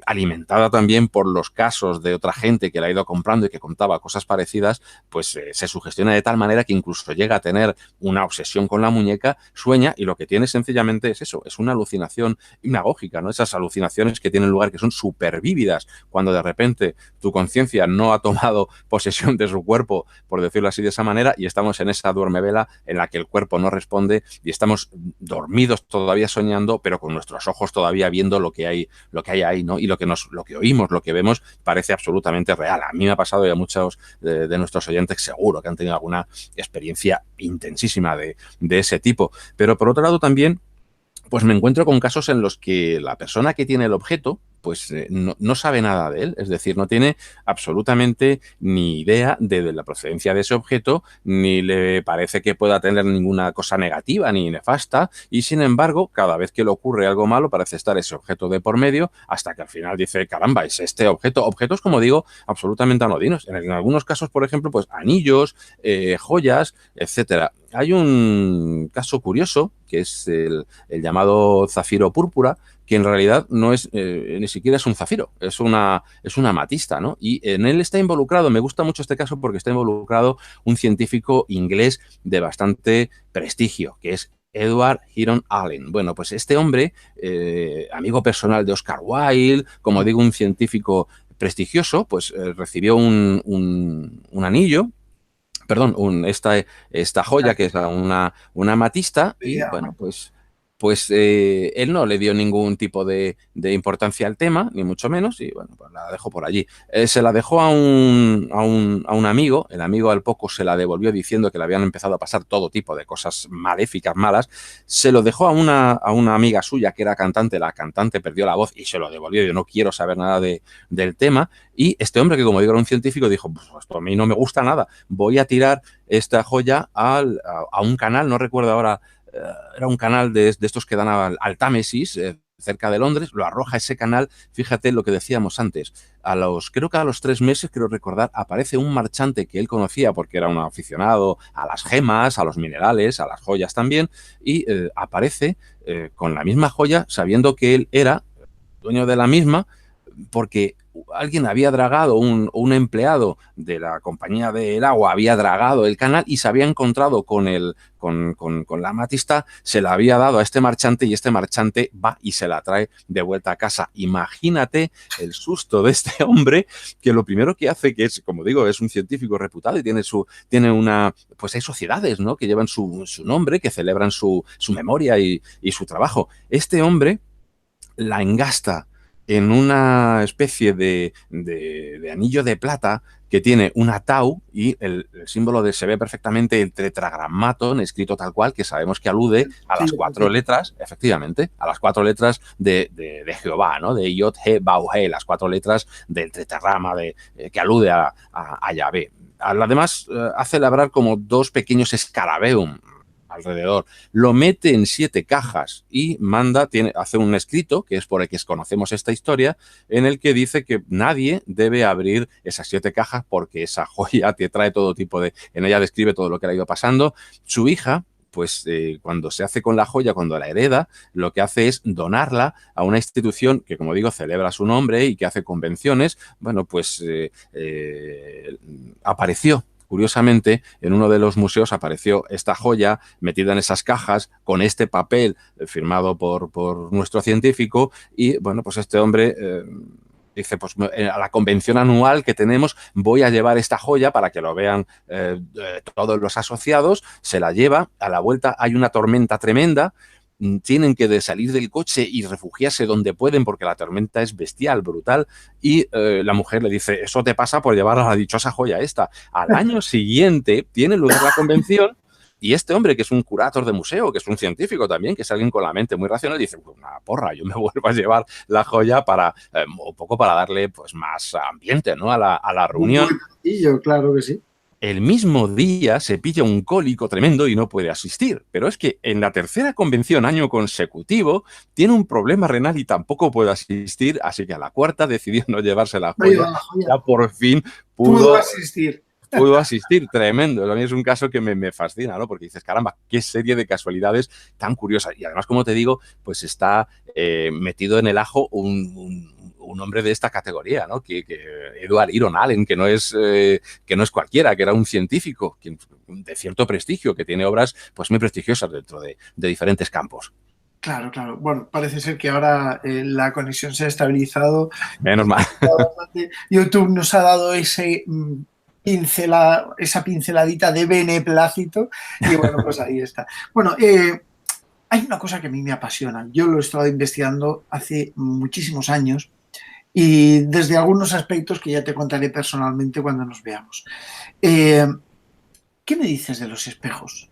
alimentada también por los casos de otra gente que la ha ido comprando y que contaba cosas parecidas, pues se sugestiona de tal manera que incluso llega a tener una obsesión con la muñeca, sueña y lo que tiene sencillamente es eso, es una alucinación hipnagógica, ¿no? Esas alucinaciones que tienen lugar que son súper vívidas, cuando de repente tu conciencia no ha tomado posesión de su cuerpo, por decirlo así de esa manera, y estamos en esa duermevela en la que el cuerpo no responde y estamos dormidos todavía soñando, pero con nuestros ojos todavía viendo lo que hay ahí, ¿no? Y lo que oímos, lo que vemos, parece absolutamente real. A mí me ha pasado y a muchos de nuestros oyentes seguro que han tenido alguna experiencia intensísima de ese tipo. Pero por otro lado también, pues me encuentro con casos en los que la persona que tiene el objeto pues no sabe nada de él, es decir, no tiene absolutamente ni idea de la procedencia de ese objeto, ni le parece que pueda tener ninguna cosa negativa ni nefasta, y sin embargo, cada vez que le ocurre algo malo, parece estar ese objeto de por medio, hasta que al final dice, caramba, es este objeto. Objetos, como digo, absolutamente anodinos. En algunos casos, por ejemplo, pues anillos, joyas, etcétera. Hay un caso curioso, que es el llamado zafiro púrpura, que en realidad no es ni siquiera es un zafiro, es una amatista, ¿no? Y en él está involucrado, me gusta mucho este caso porque está involucrado un científico inglés de bastante prestigio, que es Edward Heron Allen. Bueno, pues este hombre, amigo personal de Oscar Wilde, como digo, un científico prestigioso, pues recibió un anillo, perdón, esta joya que es una amatista y, bueno, pues él no le dio ningún tipo de importancia al tema, ni mucho menos, y bueno, pues la dejó por allí. Se la dejó a un amigo, el amigo al poco se la devolvió diciendo que le habían empezado a pasar todo tipo de cosas maléficas, malas. Se lo dejó a una amiga suya que era cantante, la cantante perdió la voz y se lo devolvió, yo no quiero saber nada del tema. Y este hombre, que como digo era un científico, dijo, pues esto a mí no me gusta nada, voy a tirar esta joya a un canal, no recuerdo ahora, era un canal de estos que dan al Támesis, cerca de Londres, lo arroja a ese canal. Fíjate lo que decíamos antes, creo que a los 3 meses, creo recordar, aparece un marchante que él conocía porque era un aficionado a las gemas, a los minerales, a las joyas también, y aparece con la misma joya, sabiendo que él era dueño de la misma, porque alguien había dragado, un empleado de la compañía del agua había dragado el canal y se había encontrado con la amatista, se la había dado a este marchante y este marchante va y se la trae de vuelta a casa. Imagínate el susto de este hombre, que lo primero que hace, que es, como digo, es un científico reputado y pues hay sociedades, ¿no?, que llevan su nombre, que celebran su memoria y su trabajo. Este hombre la engasta en una especie de anillo de plata que tiene una tau y el símbolo se ve perfectamente el tetragramaton escrito tal cual, que sabemos que alude a las 4 letras, efectivamente, a las 4 letras de Jehová, ¿no? De Yod, He, Bau, He, las 4 letras del tetragrama que alude a Yahvé. Además, hace labrar como 2 pequeños escarabeum alrededor, lo mete en 7 cajas y hace un escrito, que es por el que conocemos esta historia, en el que dice que nadie debe abrir esas 7 cajas porque esa joya te trae todo tipo en ella describe todo lo que le ha ido pasando. Su hija, pues cuando se hace con la joya, cuando la hereda, lo que hace es donarla a una institución que, como digo, celebra su nombre y que hace convenciones. Bueno, pues apareció. Curiosamente, en uno de los museos apareció esta joya metida en esas cajas con este papel firmado por nuestro científico y, bueno, pues este hombre dice, pues a la convención anual que tenemos voy a llevar esta joya para que lo vean todos los asociados. Se la lleva, a la vuelta hay una tormenta tremenda, tienen que salir del coche y refugiarse donde pueden porque la tormenta es bestial, brutal, y la mujer le dice, eso te pasa por llevar a la dichosa joya esta. Al año siguiente tiene lugar la convención y este hombre, que es un curator de museo, que es un científico también, que es alguien con la mente muy racional, dice, pues una porra, yo me vuelvo a llevar la joya un poco para darle pues más ambiente, ¿no?, a la reunión. Claro que sí. El mismo día se pilla un cólico tremendo y no puede asistir. Pero es que en la 3ª convención, año consecutivo, tiene un problema renal y tampoco puede asistir, así que a la 4ª decidió no llevarse la joya. Ya por fin pudo asistir. Pudo asistir, tremendo. A mí es un caso que me fascina, ¿no? Porque dices, caramba, qué serie de casualidades tan curiosas. Y además, como te digo, pues está metido en el ajo un hombre de esta categoría, ¿no? Que Edward Heron Allen, que no es cualquiera, que era un científico de cierto prestigio, que tiene obras pues muy prestigiosas dentro de diferentes campos. Claro, claro. Bueno, parece ser que ahora la conexión se ha estabilizado. Menos mal. YouTube nos ha dado esa pinceladita de beneplácito y bueno, pues ahí está. Bueno, hay una cosa que a mí me apasiona. Yo lo he estado investigando hace muchísimos años y desde algunos aspectos que ya te contaré personalmente cuando nos veamos. ¿Qué me dices de los espejos?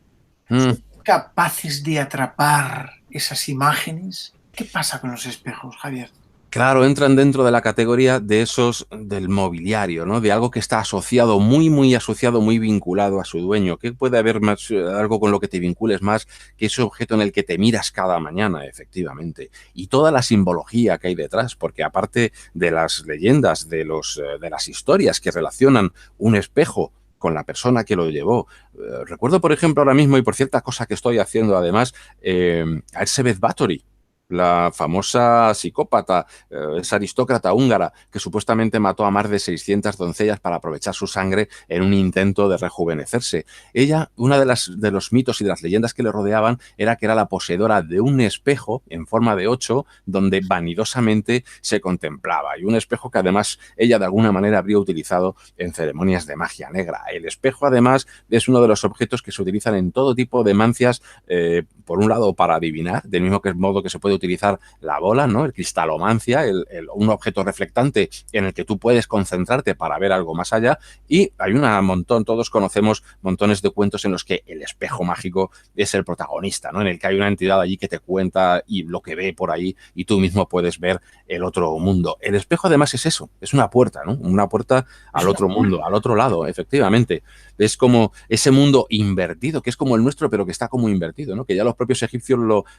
¿Son capaces de atrapar esas imágenes? ¿Qué pasa con los espejos, Javier? Claro, entran dentro de la categoría de esos del mobiliario, ¿no? De algo que está asociado, muy asociado, muy vinculado a su dueño. ¿Qué puede haber más, algo con lo que te vincules más que ese objeto en el que te miras cada mañana, efectivamente? Y toda la simbología que hay detrás, porque aparte de las leyendas, de las historias que relacionan un espejo con la persona que lo llevó. Recuerdo, por ejemplo, ahora mismo, y por cierta cosa que estoy haciendo además, a Elizabeth Bathory, la famosa psicópata, esa aristócrata húngara que supuestamente mató a más de 600 doncellas para aprovechar su sangre en un intento de rejuvenecerse. Ella, una de los mitos y de las leyendas que le rodeaban era que era la poseedora de un espejo en forma de 8 donde vanidosamente se contemplaba, y un espejo que además ella de alguna manera habría utilizado en ceremonias de magia negra. El espejo además es uno de los objetos que se utilizan en todo tipo de mancias, por un lado para adivinar, del mismo modo que se puede utilizar la bola, ¿no? El cristalomancia, un objeto reflectante en el que tú puedes concentrarte para ver algo más allá. Y hay un montón, todos conocemos montones de cuentos en los que el espejo mágico es el protagonista, ¿no? En el que hay una entidad allí que te cuenta y lo que ve por ahí y tú mismo puedes ver el otro mundo. El espejo además es eso, es una puerta, ¿no? Una puerta al otro mundo, al otro lado, efectivamente. Es como ese mundo invertido, que es como el nuestro, pero que está como invertido, ¿no? Que ya los propios egipcios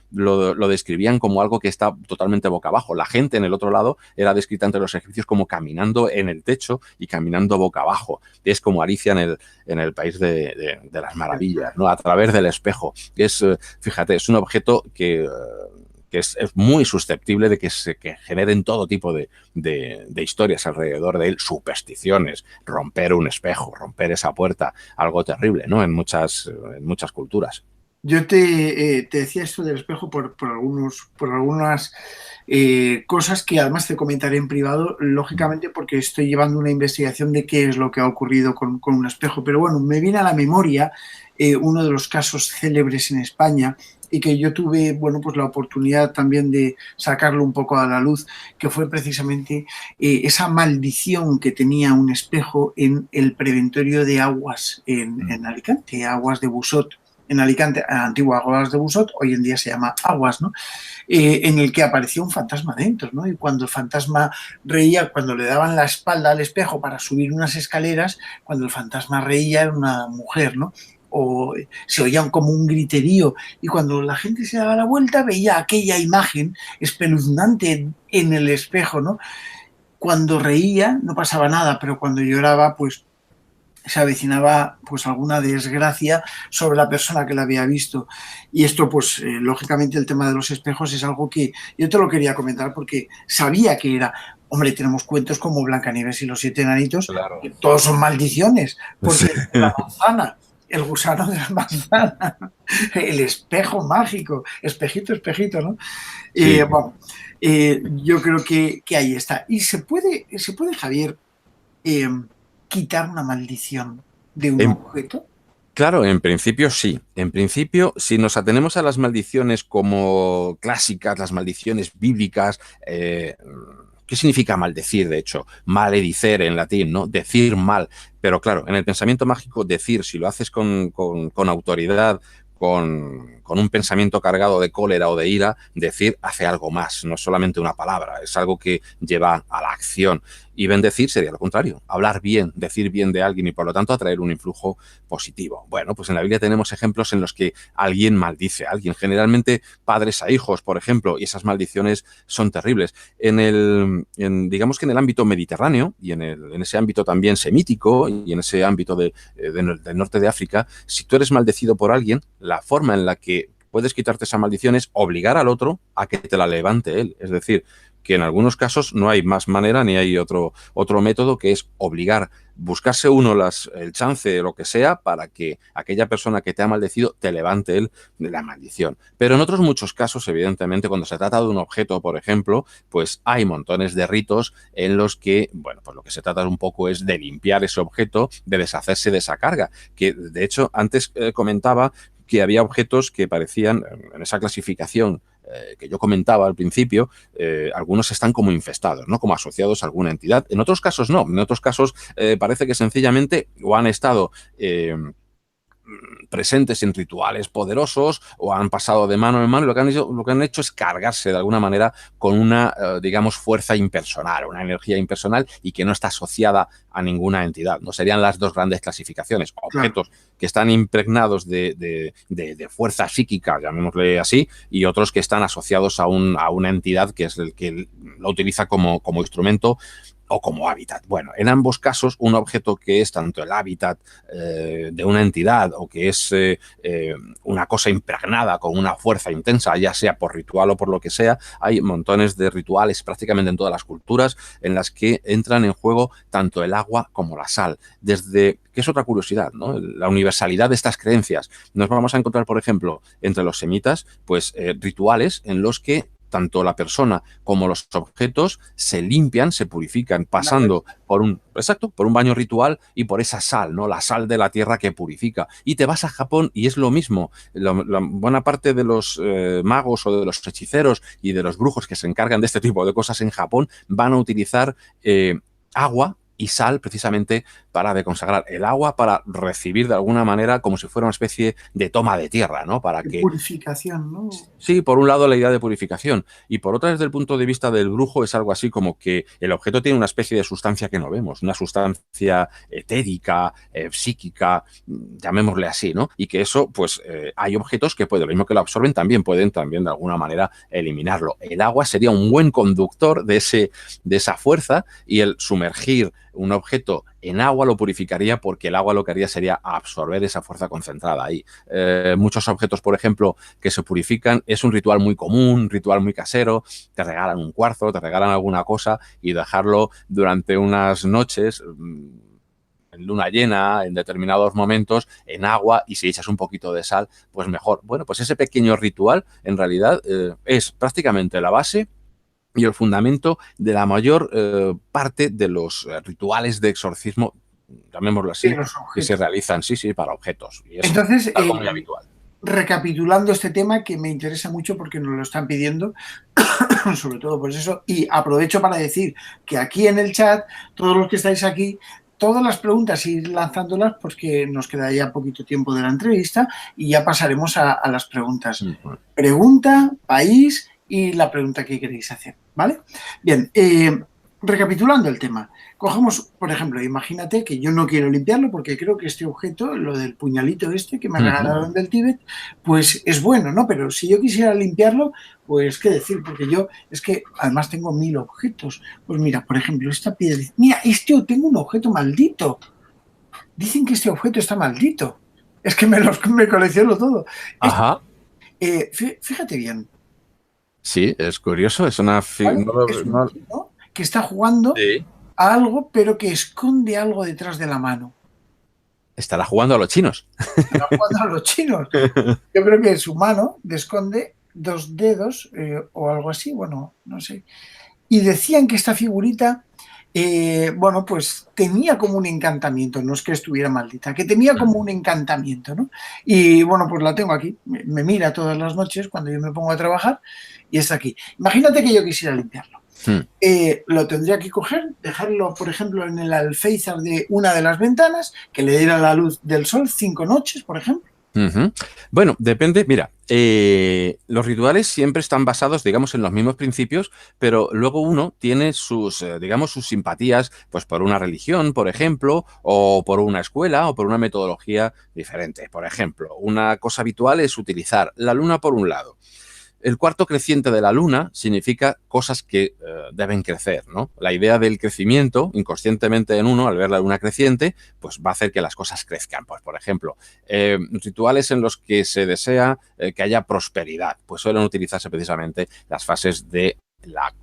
lo describían como algo que está totalmente boca abajo. La gente en el otro lado era descrita entre los egipcios como caminando en el techo y caminando boca abajo. Es como Alicia en el país de las maravillas, ¿no? A través del espejo. Fíjate, es un objeto que es muy susceptible de que se generen todo tipo de historias alrededor de él, supersticiones, romper un espejo, romper esa puerta, algo terrible, ¿no? En muchas culturas. Yo te decía esto del espejo por algunas cosas que además te comentaré en privado, lógicamente porque estoy llevando una investigación de qué es lo que ha ocurrido con un espejo. Pero bueno, me viene a la memoria uno de los casos célebres en España y que yo tuve, bueno, pues la oportunidad también de sacarlo un poco a la luz, que fue precisamente esa maldición que tenía un espejo en el preventorio de aguas en Alicante, Aguas de Busot. En Alicante, antiguo Aguas de Busot, hoy en día se llama Aguas, ¿no? En el que apareció un fantasma dentro, ¿no? Y cuando el fantasma reía, cuando le daban la espalda al espejo para subir unas escaleras, cuando el fantasma reía era una mujer, ¿no? O se oían como un griterío, y cuando la gente se daba la vuelta veía aquella imagen espeluznante en el espejo, ¿no? Cuando reía no pasaba nada, pero cuando lloraba, pues se avecinaba pues alguna desgracia sobre la persona que la había visto. Y esto, pues, lógicamente el tema de los espejos es algo que yo te lo quería comentar porque sabía que era, hombre, tenemos cuentos como Blancanieves y los 7 enanitos, Claro. que todos son maldiciones, porque Sí. la manzana, el gusano de la manzana, el espejo mágico, espejito, ¿no? Sí. Bueno, yo creo que ahí está. Y se puede Javier, eh, quitar una maldición de un En, objeto. Claro, en principio sí. En principio, si nos atenemos a las maldiciones como clásicas, las maldiciones bíblicas, ¿qué significa maldecir, de hecho? Maledicer en latín, ¿no? Decir mal. Pero claro, en el pensamiento mágico, decir, si lo haces con autoridad, con un pensamiento cargado de cólera o de ira, decir hace algo más, no es solamente una palabra, es algo que lleva a la acción. Y bendecir sería lo contrario, hablar bien, decir bien de alguien y por lo tanto atraer un influjo positivo. Bueno, pues en la Biblia tenemos ejemplos en los que alguien maldice a alguien, generalmente padres a hijos, por ejemplo, y esas maldiciones son terribles. Digamos que en el ámbito mediterráneo y en ese ámbito también semítico y en ese ámbito del norte de África, si tú eres maldecido por alguien, la forma en la que puedes quitarte esa maldición es obligar al otro a que te la levante él. Es decir, que en algunos casos no hay más manera ni hay otro método que es obligar, buscarse uno el chance, lo que sea, para que aquella persona que te ha maldecido te levante él de la maldición. Pero en otros muchos casos, evidentemente, cuando se trata de un objeto, por ejemplo, pues hay montones de ritos en los que, bueno, pues lo que se trata un poco es de limpiar ese objeto, de deshacerse de esa carga, que de hecho antes comentaba que había objetos que parecían, en esa clasificación que yo comentaba al principio, algunos están como infestados, ¿no? Como asociados a alguna entidad. En otros casos no. En otros casos parece que sencillamente o han estado presentes en rituales poderosos o han pasado de mano en mano, y lo que han hecho es cargarse de alguna manera con una, digamos, fuerza impersonal, una energía impersonal y que no está asociada a ninguna entidad. ¿No? Serían las dos grandes clasificaciones. Objetos que están impregnados de fuerza psíquica, llamémosle así, y otros que están asociados a una entidad que es el que lo utiliza como instrumento o como hábitat. Bueno, en ambos casos, un objeto que es tanto el hábitat de una entidad o que es una cosa impregnada con una fuerza intensa, ya sea por ritual o por lo que sea, hay montones de rituales prácticamente en todas las culturas en las que entran en juego tanto el agua como la sal. Desde, que es otra curiosidad, ¿no? La universalidad de estas creencias. Nos vamos a encontrar, por ejemplo, entre los semitas, pues rituales en los que tanto la persona como los objetos se limpian, se purifican, pasando por un baño ritual y por esa sal, ¿no? La sal de la tierra que purifica. Y te vas a Japón y es lo mismo. La buena parte de los magos o de los hechiceros y de los brujos que se encargan de este tipo de cosas en Japón van a utilizar agua y sal precisamente para deconsagrar el agua, para recibir de alguna manera como si fuera una especie de toma de tierra, ¿no? Para que purificación, ¿no? Sí, por un lado la idea de purificación y por otra desde el punto de vista del brujo es algo así como que el objeto tiene una especie de sustancia que no vemos, una sustancia etérica, psíquica, llamémosle así, ¿no? Y que eso, pues hay objetos que pueden, lo mismo que lo absorben, pueden también de alguna manera eliminarlo. El agua sería un buen conductor de esa fuerza y el sumergir un objeto en agua lo purificaría porque el agua lo que haría sería absorber esa fuerza concentrada ahí. Muchos objetos, por ejemplo, que se purifican, es un ritual muy común, un ritual muy casero, te regalan un cuarzo, te regalan alguna cosa y dejarlo durante unas noches en luna llena, en determinados momentos, en agua y si echas un poquito de sal, pues mejor. Bueno, pues ese pequeño ritual en realidad es prácticamente la base y el fundamento de la mayor parte de los rituales de exorcismo, llamémoslo así, que se realizan, para objetos. Y es entonces, algo muy habitual. Recapitulando este tema que me interesa mucho porque nos lo están pidiendo, sobre todo por eso, y aprovecho para decir que aquí en el chat, todos los que estáis aquí, todas las preguntas, ir lanzándolas porque nos queda ya poquito tiempo de la entrevista y ya pasaremos a las preguntas. Pregunta, país y la pregunta que queréis hacer, ¿vale? Bien, recapitulando el tema, cogemos, por ejemplo, imagínate que yo no quiero limpiarlo porque creo que este objeto, lo del puñalito este que me regalaron del Tíbet, pues es bueno, ¿no? Pero si yo quisiera limpiarlo, pues qué decir, porque yo es que además tengo 1000 objetos. Pues mira, por ejemplo, esta piedra, mira, tengo un objeto maldito. Dicen que este objeto está maldito. Es que me colecciono todo. Ajá. Fíjate bien. Sí, es curioso, es una... Es un tipo que está jugando a algo, pero que esconde algo detrás de la mano. Estará jugando a los chinos. Estará jugando a los chinos. Yo creo que su mano esconde 2 dedos o algo así, bueno, no sé. Y decían que esta figurita, bueno, pues tenía como un encantamiento, no es que estuviera maldita, que tenía como un encantamiento, ¿no? Y bueno, pues la tengo aquí, me mira todas las noches cuando yo me pongo a trabajar y está aquí. Imagínate que yo quisiera limpiarlo. Lo tendría que coger, dejarlo, por ejemplo, en el alféizar de una de las ventanas, que le diera la luz del sol 5 noches, por ejemplo. Bueno, depende. Mira, los rituales siempre están basados, digamos, en los mismos principios, pero luego uno tiene sus, digamos, sus simpatías, pues por una religión, por ejemplo, o por una escuela, o por una metodología diferente. Por ejemplo, una cosa habitual es utilizar la luna por un lado. El cuarto creciente de la luna significa cosas que deben crecer, ¿no? La idea del crecimiento, inconscientemente en uno, al ver la luna creciente, pues va a hacer que las cosas crezcan. Pues, por ejemplo, rituales en los que se desea que haya prosperidad, pues suelen utilizarse precisamente las fases de la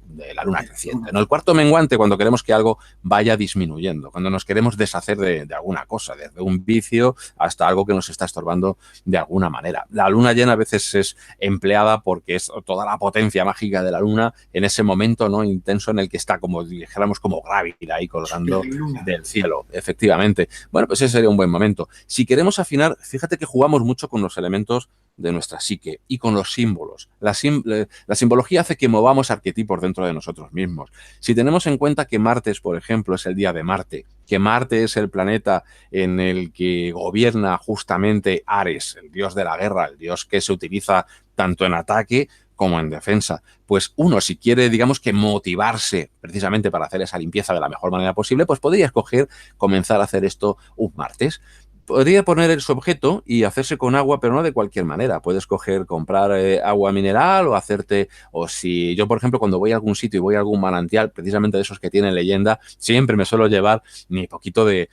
luna creciente, ¿no? El cuarto menguante, cuando queremos que algo vaya disminuyendo, cuando nos queremos deshacer de alguna cosa, desde un vicio hasta algo que nos está estorbando de alguna manera. La luna llena a veces es empleada porque es toda la potencia mágica de la luna en ese momento, ¿no?, intenso en el que está, como dijéramos, como Gravity ahí colgando del cielo, efectivamente. Bueno, pues ese sería un buen momento. Si queremos afinar, fíjate que jugamos mucho con los elementos de nuestra psique y con los símbolos. La simbología hace que movamos arquetipos dentro de nosotros mismos. Si tenemos en cuenta que martes, por ejemplo, es el día de Marte, que Marte es el planeta en el que gobierna justamente Ares, el dios de la guerra, el dios que se utiliza tanto en ataque como en defensa, pues uno, si quiere, digamos que motivarse precisamente para hacer esa limpieza de la mejor manera posible, pues podría escoger comenzar a hacer esto un martes. Podría poner su objeto y hacerse con agua, pero no de cualquier manera. Puedes comprar agua mineral o hacerte, o si yo, por ejemplo, cuando voy a algún sitio y voy a algún manantial, precisamente de esos que tienen leyenda, siempre me suelo llevar mi poquito de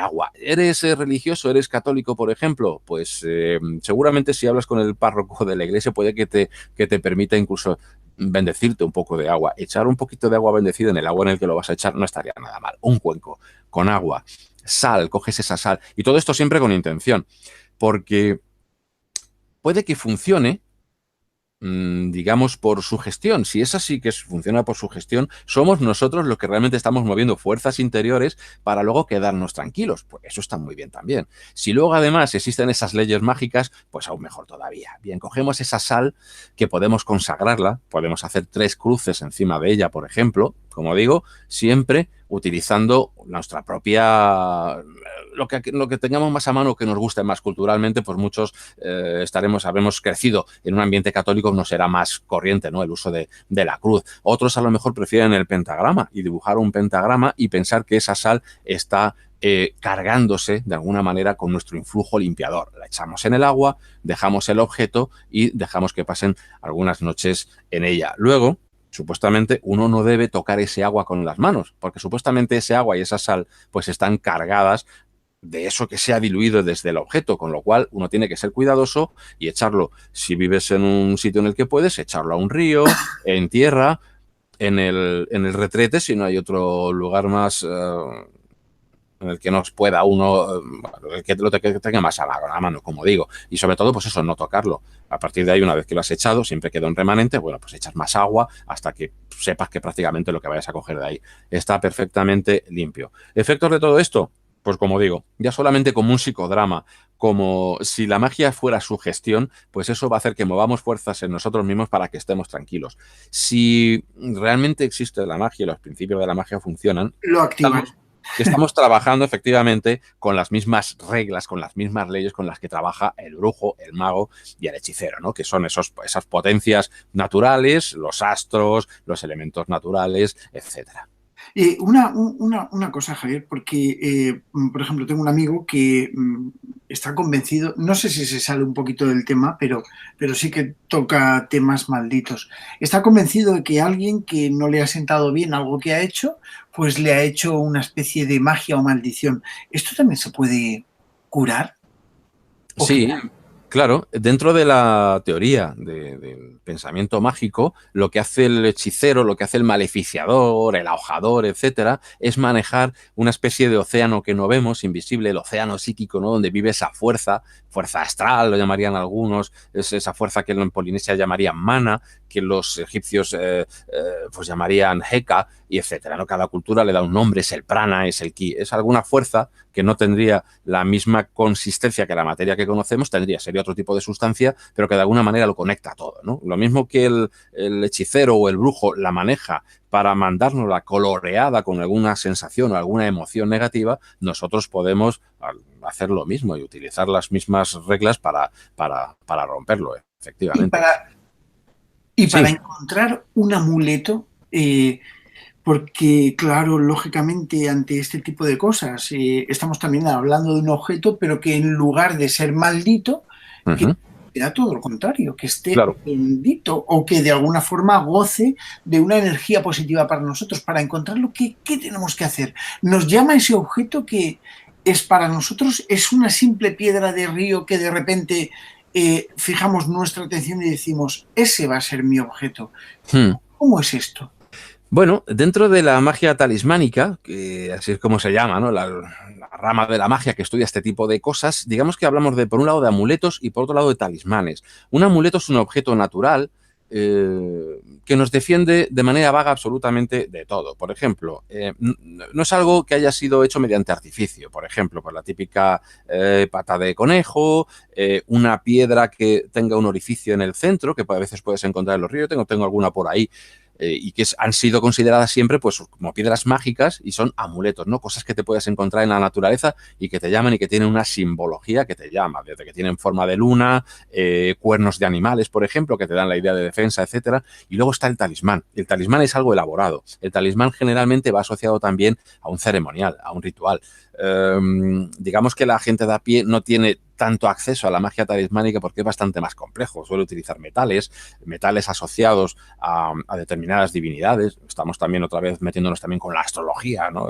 agua. ¿Eres religioso? ¿Eres católico, por ejemplo? Pues seguramente si hablas con el párroco de la iglesia puede que te permita incluso bendecirte un poco de agua. Echar un poquito de agua bendecida en el agua en el que lo vas a echar no estaría nada mal. Un cuenco con agua. Sal, coges esa sal. Y todo esto siempre con intención, porque puede que funcione, digamos, por sugestión. Si es así que funciona por sugestión, somos nosotros los que realmente estamos moviendo fuerzas interiores para luego quedarnos tranquilos. Pues eso está muy bien también. Si luego además existen esas leyes mágicas, pues aún mejor todavía. Bien, cogemos esa sal que podemos consagrarla, podemos hacer 3 cruces encima de ella, por ejemplo, como digo, siempre utilizando nuestra propia, lo que tengamos más a mano, que nos guste más culturalmente, pues muchos habremos crecido en un ambiente católico, nos será más corriente, ¿no?, el uso de la cruz. Otros a lo mejor prefieren el pentagrama y dibujar un pentagrama y pensar que esa sal está cargándose de alguna manera con nuestro influjo limpiador. La echamos en el agua, dejamos el objeto y dejamos que pasen algunas noches en ella. Luego, supuestamente uno no debe tocar ese agua con las manos, porque supuestamente ese agua y esa sal pues están cargadas de eso que se ha diluido desde el objeto, con lo cual uno tiene que ser cuidadoso y echarlo, si vives en un sitio en el que puedes, echarlo a un río, en tierra, en el retrete, si no hay otro lugar más en el que nos pueda uno, el que lo tenga más a la mano, como digo. Y sobre todo, pues eso, no tocarlo. A partir de ahí, una vez que lo has echado, siempre queda un remanente, bueno, pues echas más agua hasta que sepas que prácticamente lo que vayas a coger de ahí está perfectamente limpio. ¿Efectos de todo esto? Pues como digo, ya solamente como un psicodrama, como si la magia fuera sugestión, pues eso va a hacer que movamos fuerzas en nosotros mismos para que estemos tranquilos. Si realmente existe la magia y los principios de la magia funcionan, lo activamos. Estamos trabajando efectivamente con las mismas reglas, con las mismas leyes con las que trabaja el brujo, el mago y el hechicero, ¿no?, que son esas potencias naturales, los astros, los elementos naturales, etcétera. Una cosa, Javier, porque, por ejemplo, tengo un amigo que está convencido, no sé si se sale un poquito del tema, pero sí que toca temas malditos. Está convencido de que alguien que no le ha sentado bien algo que ha hecho, pues le ha hecho una especie de magia o maldición. ¿Esto también se puede curar? Sí, claro. Dentro de la teoría del pensamiento mágico, lo que hace el hechicero, lo que hace el maleficiador, el ahojador, etcétera, es manejar una especie de océano que no vemos, invisible, el océano psíquico, ¿no?, donde vive esa fuerza astral, lo llamarían algunos, es esa fuerza que en Polinesia llamarían mana, que los egipcios pues llamarían Heka, y etcétera, ¿no? Cada cultura le da un nombre, es el prana, es el ki, es alguna fuerza que no tendría la misma consistencia que la materia que conocemos, sería otro tipo de sustancia, pero que de alguna manera lo conecta todo, ¿no? Lo mismo que el hechicero o el brujo la maneja para mandarnos la coloreada con alguna sensación o alguna emoción negativa, nosotros podemos hacer lo mismo y utilizar las mismas reglas para romperlo, efectivamente. Y para encontrar un amuleto, porque, claro, lógicamente, ante este tipo de cosas, estamos también hablando de un objeto, pero que en lugar de ser maldito, que sea todo lo contrario, que esté bendito o que de alguna forma goce de una energía positiva para nosotros. Para encontrarlo, ¿qué tenemos que hacer? Nos llama ese objeto que es para nosotros, es una simple piedra de río que de repente fijamos nuestra atención y decimos, ese va a ser mi objeto. ¿Cómo es esto? Bueno, dentro de la magia talismánica, que así es como se llama, ¿no?, la rama de la magia que estudia este tipo de cosas, digamos que hablamos por un lado de amuletos y por otro lado de talismanes. Un amuleto es un objeto natural que nos defiende de manera vaga absolutamente de todo. Por ejemplo, no es algo que haya sido hecho mediante artificio. Por ejemplo, pues la típica pata de conejo, una piedra que tenga un orificio en el centro, que a veces puedes encontrar en los ríos. Tengo alguna por ahí. Y que han sido consideradas siempre pues como piedras mágicas y son amuletos, ¿no? Cosas que te puedes encontrar en la naturaleza y que te llaman y que tienen una simbología que te llama, desde que tienen forma de luna, cuernos de animales, por ejemplo, que te dan la idea de defensa, etcétera. Y luego está el talismán. El talismán es algo elaborado. El talismán generalmente va asociado también a un ceremonial, a un ritual. Digamos que la gente de a pie no tiene tanto acceso a la magia talismánica porque es bastante más complejo. Suele utilizar metales asociados a determinadas divinidades. Estamos también otra vez metiéndonos también con la astrología, ¿no?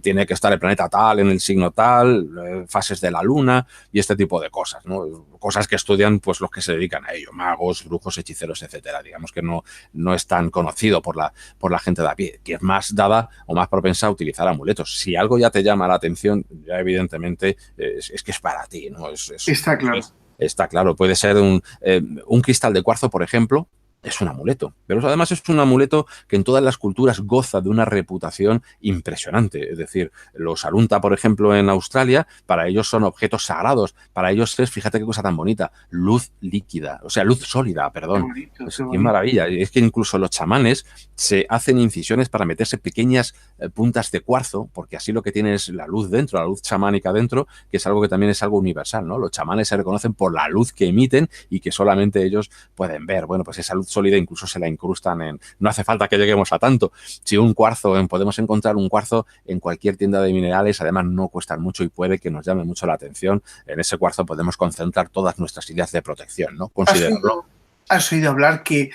Tiene que estar el planeta tal, en el signo tal, fases de la luna y este tipo de cosas, ¿no? Cosas que estudian pues los que se dedican a ello, magos, brujos, hechiceros, etcétera. Digamos que no es tan conocido por la gente de a pie, que es más dada o más propensa a utilizar amuletos. Si algo ya te llama la atención, ya evidentemente es que es para ti, ¿no? Está claro. Está claro. Puede ser un cristal de cuarzo, por ejemplo, es un amuleto. Pero además es un amuleto que en todas las culturas goza de una reputación impresionante. Es decir, los Arunta, por ejemplo, en Australia, para ellos son objetos sagrados. Para ellos es, fíjate qué cosa tan bonita, luz líquida, o sea, luz sólida, perdón. Qué maravilla. Es que incluso los chamanes se hacen incisiones para meterse pequeñas puntas de cuarzo, porque así lo que tiene es la luz dentro, la luz chamánica dentro, que es algo que también es algo universal, ¿no? Los chamanes se reconocen por la luz que emiten y que solamente ellos pueden ver. Bueno, pues esa luz sólida incluso se la incrustan en... No hace falta que lleguemos a tanto. Si un cuarzo, podemos encontrar un cuarzo en cualquier tienda de minerales, además no cuestan mucho y puede que nos llame mucho la atención. En ese cuarzo podemos concentrar todas nuestras ideas de protección, ¿no? Considerarlo. ¿Has oído hablar que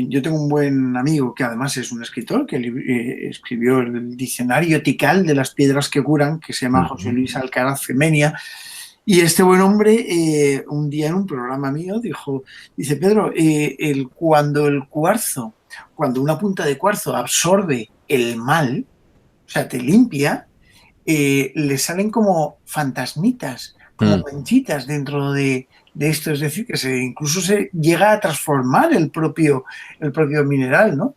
yo tengo un buen amigo que además es un escritor que escribió el diccionario Tikal de las piedras que curan, que se llama José Luis Alcaraz Femenia? Y este buen hombre, un día en un programa mío, dice, Pedro, cuando una punta de cuarzo absorbe el mal, o sea, te limpia, le salen como fantasmitas, como manchitas dentro de esto. Es decir, que incluso se llega a transformar el propio mineral, ¿no?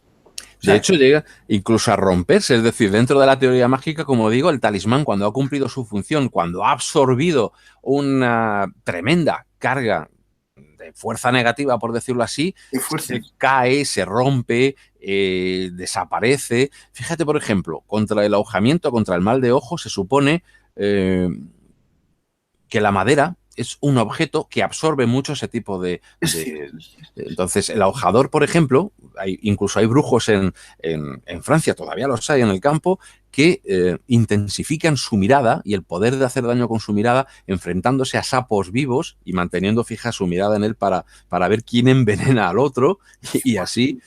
De hecho, llega incluso a romperse. Es decir, dentro de la teoría mágica, como digo, el talismán, cuando ha cumplido su función, cuando ha absorbido una tremenda carga de fuerza negativa, por decirlo así, se cae, se rompe, desaparece. Fíjate, por ejemplo, contra el ahogamiento, contra el mal de ojo, se supone que la madera es un objeto que absorbe mucho ese tipo de... Entonces, el ahojador, por ejemplo, incluso hay brujos en Francia, todavía los hay en el campo, que intensifican su mirada y el poder de hacer daño con su mirada enfrentándose a sapos vivos y manteniendo fija su mirada en él para ver quién envenena al otro y así...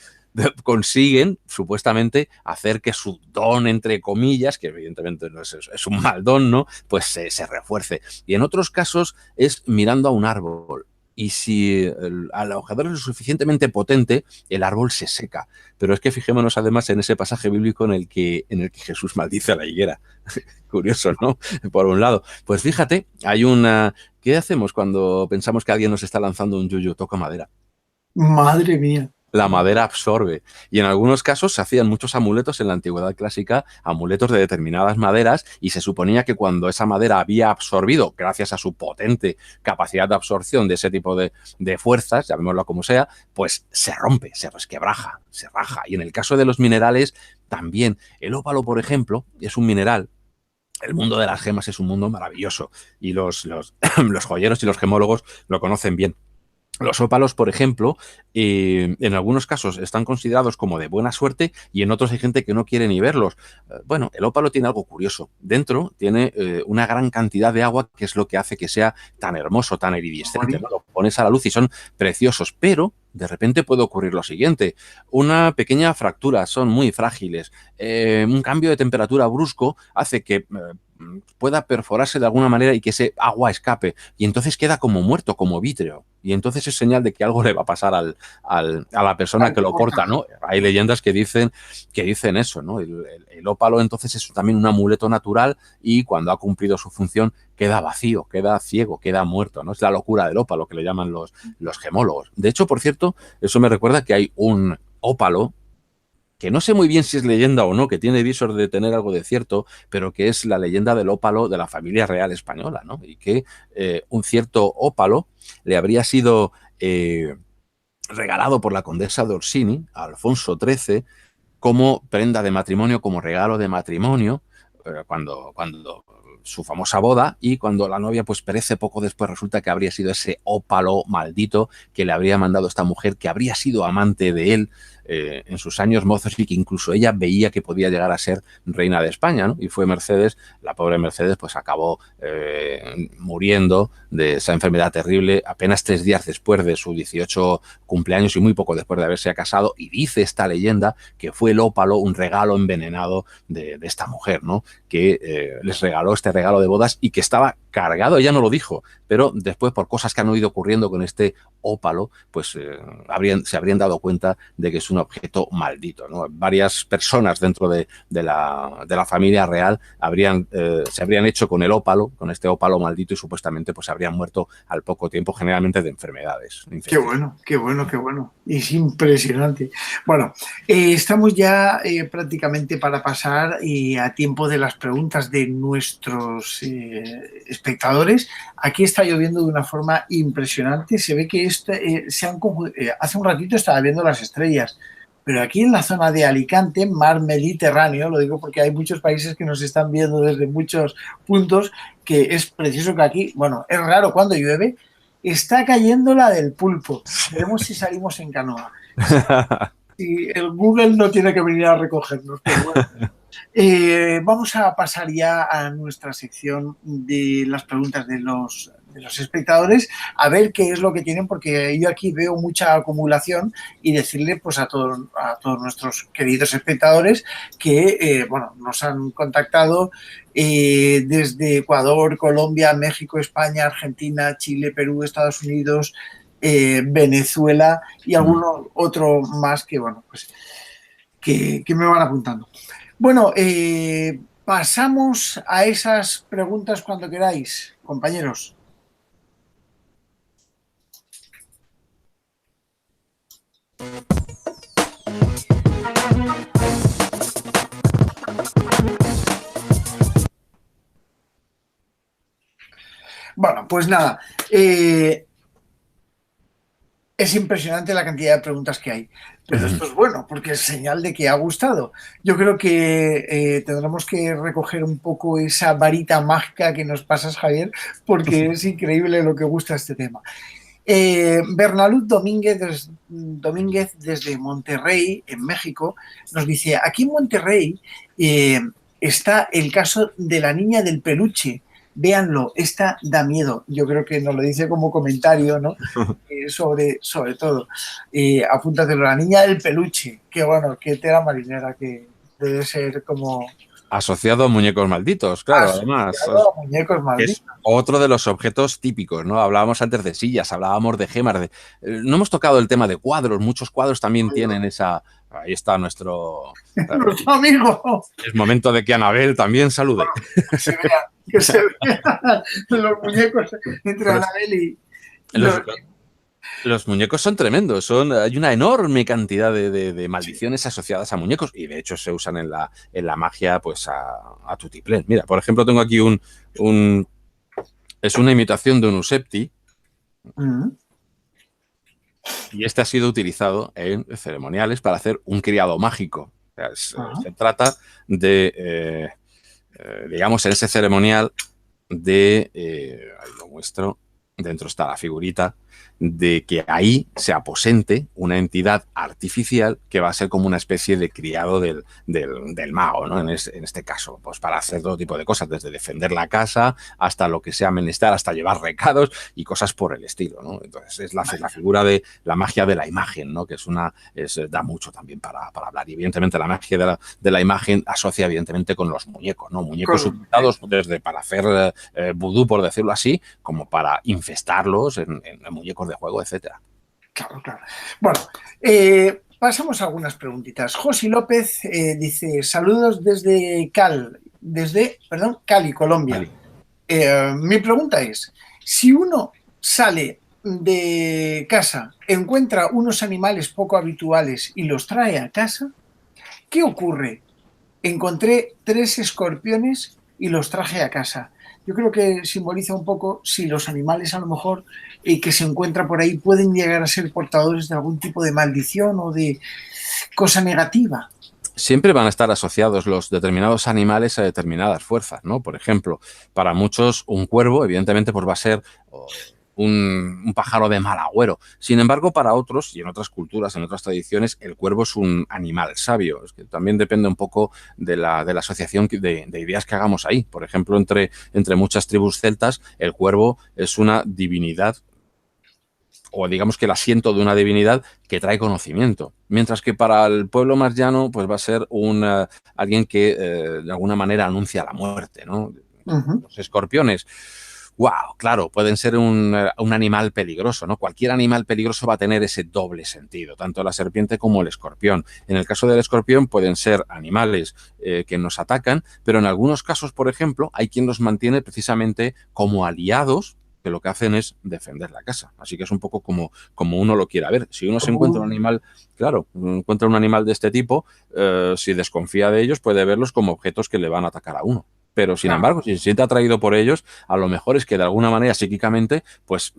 consiguen, supuestamente, hacer que su don, entre comillas, que evidentemente no es un mal don, ¿no? Pues se refuerce. Y en otros casos es mirando a un árbol. Y si el ahojador es lo suficientemente potente, el árbol se seca. Pero es que fijémonos además en ese pasaje bíblico en el que Jesús maldice a la higuera. Curioso, ¿no? Por un lado. Pues fíjate, hay una... ¿Qué hacemos cuando pensamos que alguien nos está lanzando un yuyu? Toca madera. Madre mía. La madera absorbe. Y en algunos casos se hacían muchos amuletos en la antigüedad clásica, amuletos de determinadas maderas, y se suponía que cuando esa madera había absorbido, gracias a su potente capacidad de absorción de ese tipo de fuerzas, llamémoslo como sea, pues se rompe, se resquebraja, se raja. Y en el caso de los minerales, también. El ópalo, por ejemplo, es un mineral. El mundo de las gemas es un mundo maravilloso y los joyeros y los gemólogos lo conocen bien. Los ópalos, por ejemplo, en algunos casos están considerados como de buena suerte y en otros hay gente que no quiere ni verlos. Bueno, el ópalo tiene algo curioso. Dentro tiene una gran cantidad de agua, que es lo que hace que sea tan hermoso, tan iridiscente, ¿no? Lo pones a la luz y son preciosos, pero de repente puede ocurrir lo siguiente. Una pequeña fractura, son muy frágiles. Un cambio de temperatura brusco hace que... pueda perforarse de alguna manera y que ese agua escape. Y entonces queda como muerto, como vítreo. Y entonces es señal de que algo le va a pasar a la persona que lo porta, ¿no? Hay leyendas que dicen eso, ¿no? El ópalo entonces es también un amuleto natural y cuando ha cumplido su función queda vacío, queda ciego, queda muerto, ¿no? Es la locura del ópalo que le llaman los gemólogos. De hecho, por cierto, eso me recuerda que hay un ópalo que no sé muy bien si es leyenda o no, que tiene visos de tener algo de cierto, pero que es la leyenda del ópalo de la familia real española, ¿no? Y que un cierto ópalo le habría sido regalado por la condesa de Orsini a Alfonso XIII como prenda de matrimonio, como regalo de matrimonio, cuando su famosa boda, y cuando la novia pues perece poco después, resulta que habría sido ese ópalo maldito que le habría mandado esta mujer, que habría sido amante de él en sus años mozos y que incluso ella veía que podía llegar a ser reina de España, ¿no? Y fue Mercedes, la pobre Mercedes, pues acabó muriendo de esa enfermedad terrible apenas 3 días después de su 18 cumpleaños y muy poco después de haberse casado, y dice esta leyenda que fue el ópalo un regalo envenenado de esta mujer, ¿no? Que les regaló este regalo de bodas y que estaba cargado, ella no lo dijo, pero después por cosas que han ido ocurriendo con este ópalo, pues se habrían dado cuenta de que es un objeto maldito, ¿no? Varias personas dentro de la familia real se habrían hecho con el ópalo, con este ópalo maldito, y supuestamente pues habrían muerto al poco tiempo, generalmente de enfermedades. Qué bueno, qué bueno, qué bueno. Es impresionante. Bueno, estamos ya prácticamente para pasar a tiempo de las preguntas de nuestros espectadores. Aquí está lloviendo de una forma impresionante. Se ve que hace un ratito estaba viendo las estrellas, pero aquí en la zona de Alicante, mar Mediterráneo, lo digo porque hay muchos países que nos están viendo desde muchos puntos, que es preciso que aquí, bueno, es raro cuando llueve, está cayendo la del pulpo. Veremos si salimos en canoa. Si el Google no tiene que venir a recogernos, pero bueno. Vamos a pasar ya a nuestra sección de las preguntas de los espectadores, a ver qué es lo que tienen, porque yo aquí veo mucha acumulación, y decirle pues a todos nuestros queridos espectadores que bueno, nos han contactado desde Ecuador, Colombia, México, España, Argentina, Chile, Perú, Estados Unidos, Venezuela y alguno otro más que, bueno, pues que me van apuntando. Bueno, pasamos a esas preguntas cuando queráis, compañeros. Bueno, pues nada, es impresionante la cantidad de preguntas que hay, pero esto es bueno porque es señal de que ha gustado. Yo creo que tendremos que recoger un poco esa varita mágica que nos pasas, Javier, porque es increíble lo que gusta este tema. Bernalud Domínguez desde Monterrey, en México, nos dice, aquí en Monterrey está el caso de la niña del peluche. Véanlo, esta da miedo. Yo creo que nos lo dice como comentario, ¿no? Sobre todo. Apúntatelo, la niña del peluche. Qué bueno, qué tela marinera, que debe ser como... Asociado a muñecos malditos, claro, además. A muñecos malditos. Es otro de los objetos típicos, ¿no? Hablábamos antes de sillas, hablábamos de gemas. No hemos tocado el tema de cuadros. Muchos cuadros también tienen esa... Ahí está nuestro amigo. Es momento de que Anabel también salude. Que se vean los muñecos entre Anabel y... Los muñecos son tremendos, hay una enorme cantidad de maldiciones asociadas a muñecos, y de hecho se usan en la magia pues a tutiplén. Mira, por ejemplo, tengo aquí es una imitación de un Usepti, y este ha sido utilizado en ceremoniales para hacer un criado mágico. O sea, se trata de, digamos, en ese ceremonial ahí lo muestro, dentro está la figurita, de que ahí se aposente una entidad artificial que va a ser como una especie de criado del mago, ¿no? En este caso, pues para hacer todo tipo de cosas, desde defender la casa hasta lo que sea menester, hasta llevar recados y cosas por el estilo, ¿no? Entonces es la figura de la magia de la imagen, ¿no? Que da mucho también para hablar. Y evidentemente la magia de la imagen asocia evidentemente con los muñecos, ¿no? Muñecos utilizados desde para hacer vudú, por decirlo así, como para infestarlos en muñecos de juego, etcétera. Claro, claro. Bueno, pasamos a algunas preguntitas. José López dice, saludos desde Cali, Colombia. Mi pregunta es, si uno sale de casa, encuentra unos animales poco habituales y los trae a casa, ¿qué ocurre? Encontré 3 escorpiones y los traje a casa. Yo creo que simboliza un poco si los animales a lo mejor que se encuentran por ahí pueden llegar a ser portadores de algún tipo de maldición o de cosa negativa. Siempre van a estar asociados los determinados animales a determinadas fuerzas, ¿no? Por ejemplo, para muchos un cuervo, evidentemente, pues va a ser un pájaro de mal agüero. Sin embargo, para otros, y en otras culturas, en otras tradiciones, el cuervo es un animal sabio. Es que también depende un poco de la asociación de ideas que hagamos ahí. Por ejemplo, entre muchas tribus celtas, el cuervo es una divinidad, o digamos que el asiento de una divinidad que trae conocimiento. Mientras que para el pueblo más llano, pues va a ser alguien que de alguna manera anuncia la muerte, ¿no? Los escorpiones, wow, claro, pueden ser un animal peligroso, ¿no? Cualquier animal peligroso va a tener ese doble sentido, tanto la serpiente como el escorpión. En el caso del escorpión pueden ser animales que nos atacan, pero en algunos casos, por ejemplo, hay quien los mantiene precisamente como aliados, que lo que hacen es defender la casa. Así que es un poco como uno lo quiera ver. Si uno se encuentra un animal, claro, encuentra un animal de este tipo, si desconfía de ellos, puede verlos como objetos que le van a atacar a uno. Pero, sin embargo, si se siente atraído por ellos, a lo mejor es que de alguna manera psíquicamente, pues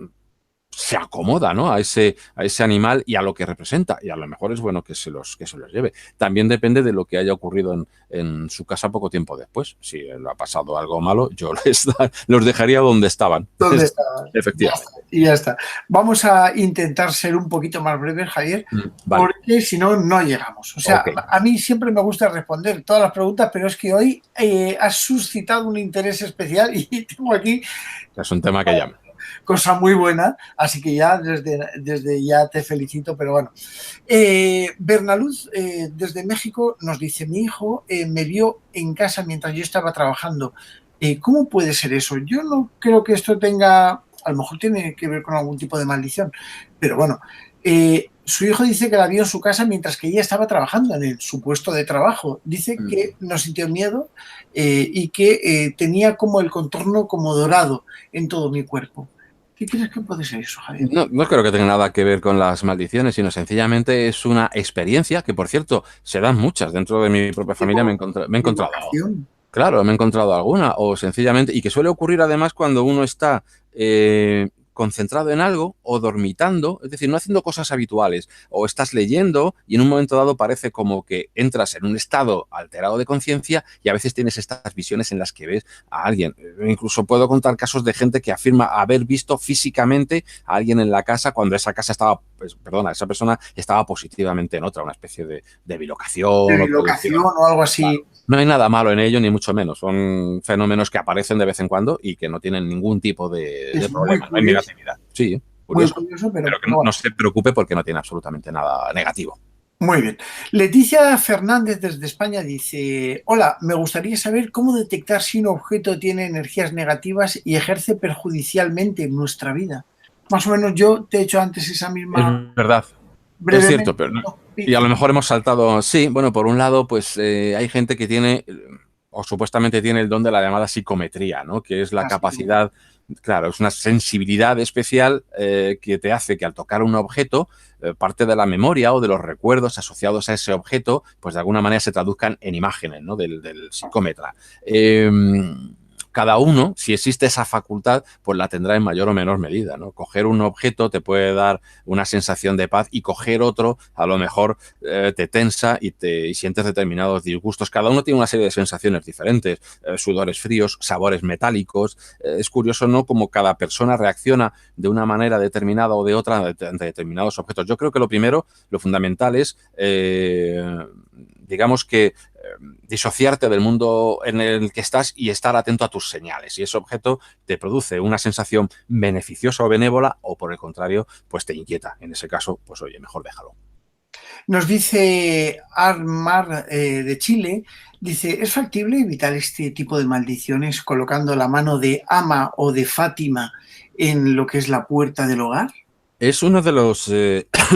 se acomoda, ¿no? a ese animal y a lo que representa. Y a lo mejor es bueno que se los lleve. También depende de lo que haya ocurrido en su casa poco tiempo después. Si le ha pasado algo malo, yo los dejaría donde estaban. ¿Dónde estaban? Efectivamente. Y ya está. Vamos a intentar ser un poquito más breves, Javier, vale. porque si no, no llegamos. O sea, a mí siempre me gusta responder todas las preguntas, pero es que hoy has suscitado un interés especial y tengo aquí... Es un tema que llama. Cosa muy buena, así que ya desde ya te felicito, pero bueno. Bernaluz, desde México, nos dice, mi hijo me vio en casa mientras yo estaba trabajando. ¿Cómo puede ser eso? Yo no creo que esto tenga, a lo mejor tiene que ver con algún tipo de maldición, pero bueno, su hijo dice que la vio en su casa mientras que ella estaba trabajando en su puesto de trabajo. Dice que no sintió miedo y que tenía como el contorno como dorado en todo mi cuerpo. ¿Qué crees que puede ser eso, Javier? No creo que tenga nada que ver con las maldiciones, sino sencillamente es una experiencia que, por cierto, se dan muchas. Dentro de mi propia familia me he encontrado. Claro, me he encontrado alguna, o sencillamente, y que suele ocurrir además cuando uno está concentrado en algo o dormitando, es decir, no haciendo cosas habituales, o estás leyendo y en un momento dado parece como que entras en un estado alterado de conciencia y a veces tienes estas visiones en las que ves a alguien. Incluso puedo contar casos de gente que afirma haber visto físicamente a alguien en la casa cuando esa casa estaba, esa persona estaba positivamente en otra, una especie de bilocación. De bilocación o algo así. Claro. No hay nada malo en ello, ni mucho menos. Son fenómenos que aparecen de vez en cuando y que no tienen ningún tipo de problema. No hay negatividad. Sí, curioso. Muy curioso, pero que no se preocupe porque no tiene absolutamente nada negativo. Muy bien. Leticia Fernández desde España dice, hola, me gustaría saber cómo detectar si un objeto tiene energías negativas y ejerce perjudicialmente en nuestra vida. Más o menos yo te he hecho antes esa misma... Es verdad. Es cierto, pero no. Y a lo mejor hemos saltado... Sí, bueno, por un lado, pues hay gente que tiene, o supuestamente tiene el don de la llamada psicometría, ¿no? Que es la capacidad... Claro, es una sensibilidad especial que te hace que al tocar un objeto, parte de la memoria o de los recuerdos asociados a ese objeto, pues de alguna manera se traduzcan en imágenes, ¿no? del psicómetra. cada uno, si existe esa facultad, pues la tendrá en mayor o menor medida, ¿no? Coger un objeto te puede dar una sensación de paz y coger otro a lo mejor te tensa y sientes determinados disgustos. Cada uno tiene una serie de sensaciones diferentes, sudores fríos, sabores metálicos. Es curioso, ¿no?, cómo cada persona reacciona de una manera determinada o de otra ante determinados objetos. Yo creo que lo primero, lo fundamental es, digamos que, disociarte del mundo en el que estás y estar atento a tus señales. Si ese objeto te produce una sensación beneficiosa o benévola, o por el contrario, pues te inquieta. En ese caso, pues oye, mejor déjalo. Nos dice Armar de Chile, dice, ¿es factible evitar este tipo de maldiciones colocando la mano de Ama o de Fátima en lo que es la puerta del hogar? Es uno de los,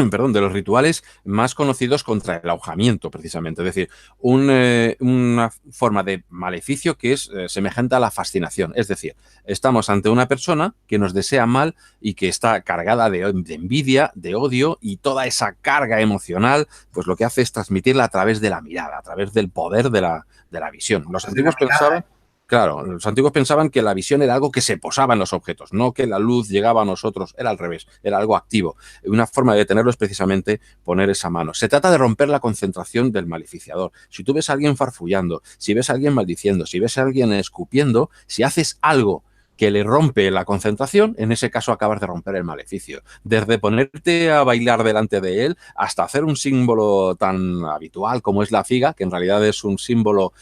perdón, de los rituales más conocidos contra el ahogamiento, precisamente. Es decir, una forma de maleficio que es semejante a la fascinación. Es decir, estamos ante una persona que nos desea mal y que está cargada de envidia, de odio, y toda esa carga emocional, pues lo que hace es transmitirla a través de la mirada, a través del poder de la visión. Los antiguos pensaban... Claro, los antiguos pensaban que la visión era algo que se posaba en los objetos, no que la luz llegaba a nosotros, era al revés, era algo activo. Una forma de detenerlo es precisamente poner esa mano. Se trata de romper la concentración del maleficiador. Si tú ves a alguien farfullando, si ves a alguien maldiciendo, si ves a alguien escupiendo, si haces algo que le rompe la concentración, en ese caso acabas de romper el maleficio. Desde ponerte a bailar delante de él hasta hacer un símbolo tan habitual como es la figa, que en realidad es un símbolo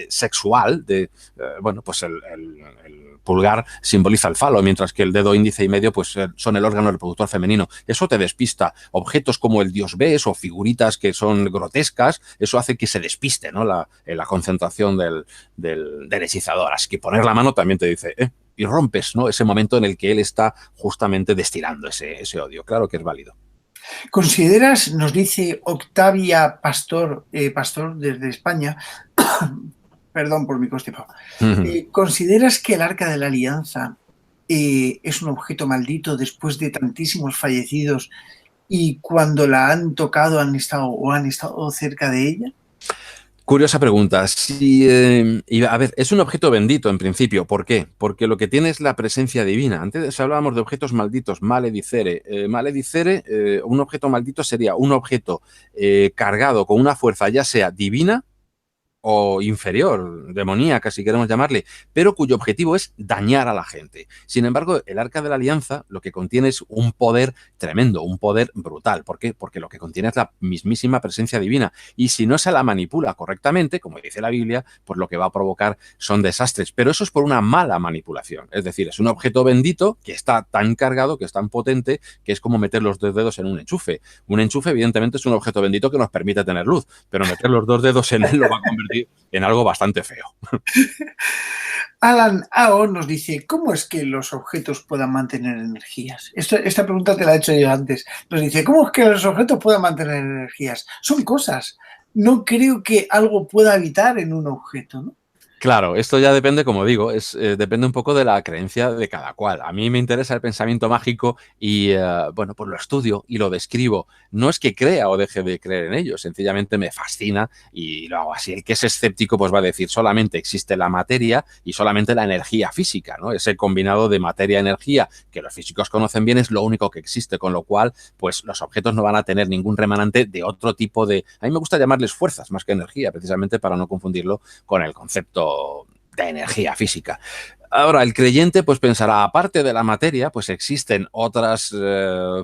sexual de, bueno, pues el pulgar simboliza el falo, mientras que el dedo índice y medio pues son el órgano reproductor femenino. Eso te despista. Objetos como el dios Bes o figuritas que son grotescas, eso hace que se despiste, ¿no?, la concentración del hechizador. Así que poner la mano también te dice, y rompes, ¿no?, ese momento en el que él está justamente destilando ese odio. Claro que es válido. ¿Consideras, nos dice Octavia Pastor, Pastor desde España, perdón por mi constipado, ¿consideras que el Arca de la Alianza es un objeto maldito después de tantísimos fallecidos y cuando la han tocado han estado cerca de ella? Curiosa pregunta. Sí, a ver, es un objeto bendito en principio. ¿Por qué? Porque lo que tiene es la presencia divina. Antes hablábamos de objetos malditos, maledicere. Maledicere, un objeto maldito sería un objeto cargado con una fuerza ya sea divina o inferior, demoníaca, si queremos llamarle, pero cuyo objetivo es dañar a la gente. Sin embargo, el Arca de la Alianza lo que contiene es un poder tremendo, un poder brutal. ¿Por qué? Porque lo que contiene es la mismísima presencia divina. Y si no se la manipula correctamente, como dice la Biblia, pues lo que va a provocar son desastres. Pero eso es por una mala manipulación. Es decir, es un objeto bendito que está tan cargado, que es tan potente, que es como meter los dos dedos en un enchufe. Un enchufe, evidentemente, es un objeto bendito que nos permite tener luz, pero meter los dos dedos en él lo va a convertir en algo bastante feo. Alan Ao nos dice, ¿cómo es que los objetos puedan mantener energías? Esta pregunta te la he hecho yo antes. Nos dice, ¿cómo es que los objetos puedan mantener energías? Son cosas. No creo que algo pueda habitar en un objeto, ¿no? Claro, esto ya depende, como digo, depende un poco de la creencia de cada cual. A mí me interesa el pensamiento mágico y, bueno, pues lo estudio y lo describo. No es que crea o deje de creer en ello, sencillamente me fascina y lo hago así. El que es escéptico pues va a decir solamente existe la materia y solamente la energía física, ¿no? Ese combinado de materia-energía que los físicos conocen bien es lo único que existe, con lo cual pues los objetos no van a tener ningún remanente de otro tipo de... A mí me gusta llamarles fuerzas más que energía, precisamente para no confundirlo con el concepto de energía física. Ahora, el creyente pues pensará, aparte de la materia, pues existen otras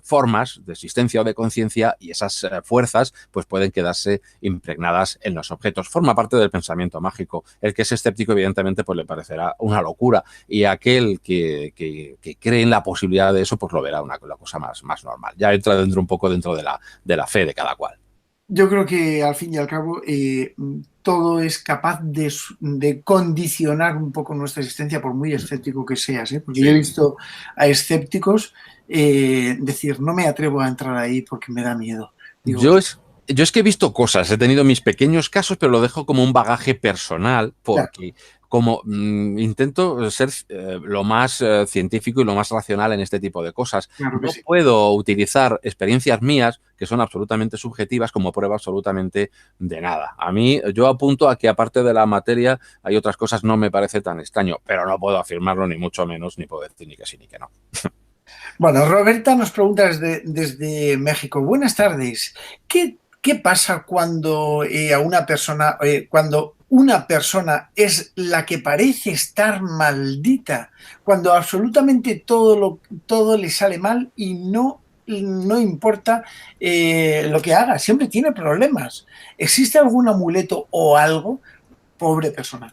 formas de existencia o de conciencia y esas fuerzas pues pueden quedarse impregnadas en los objetos. Forma parte del pensamiento mágico. El que es escéptico, evidentemente, pues le parecerá una locura y aquel que cree en la posibilidad de eso, pues lo verá una cosa más normal. Ya entra un poco dentro de la fe de cada cual. Yo creo que al fin y al cabo todo es capaz de condicionar un poco nuestra existencia, por muy escéptico que seas, ¿eh? Porque sí. Yo he visto a escépticos decir, no me atrevo a entrar ahí porque me da miedo. Digo, Yo es que he visto cosas, he tenido mis pequeños casos, pero lo dejo como un bagaje personal porque como intento ser lo más científico y lo más racional en este tipo de cosas. Claro que No sí. puedo utilizar experiencias mías que son absolutamente subjetivas como prueba absolutamente de nada. A mí, yo apunto a que aparte de la materia hay otras cosas, no me parece tan extraño, pero no puedo afirmarlo ni mucho menos, ni puedo decir ni que sí ni que no. Bueno, Roberta nos pregunta desde México. Buenas tardes. ¿Qué pasa cuando cuando una persona es la que parece estar maldita? Cuando absolutamente todo le sale mal y no importa lo que haga, siempre tiene problemas. ¿Existe algún amuleto o algo? Pobre persona.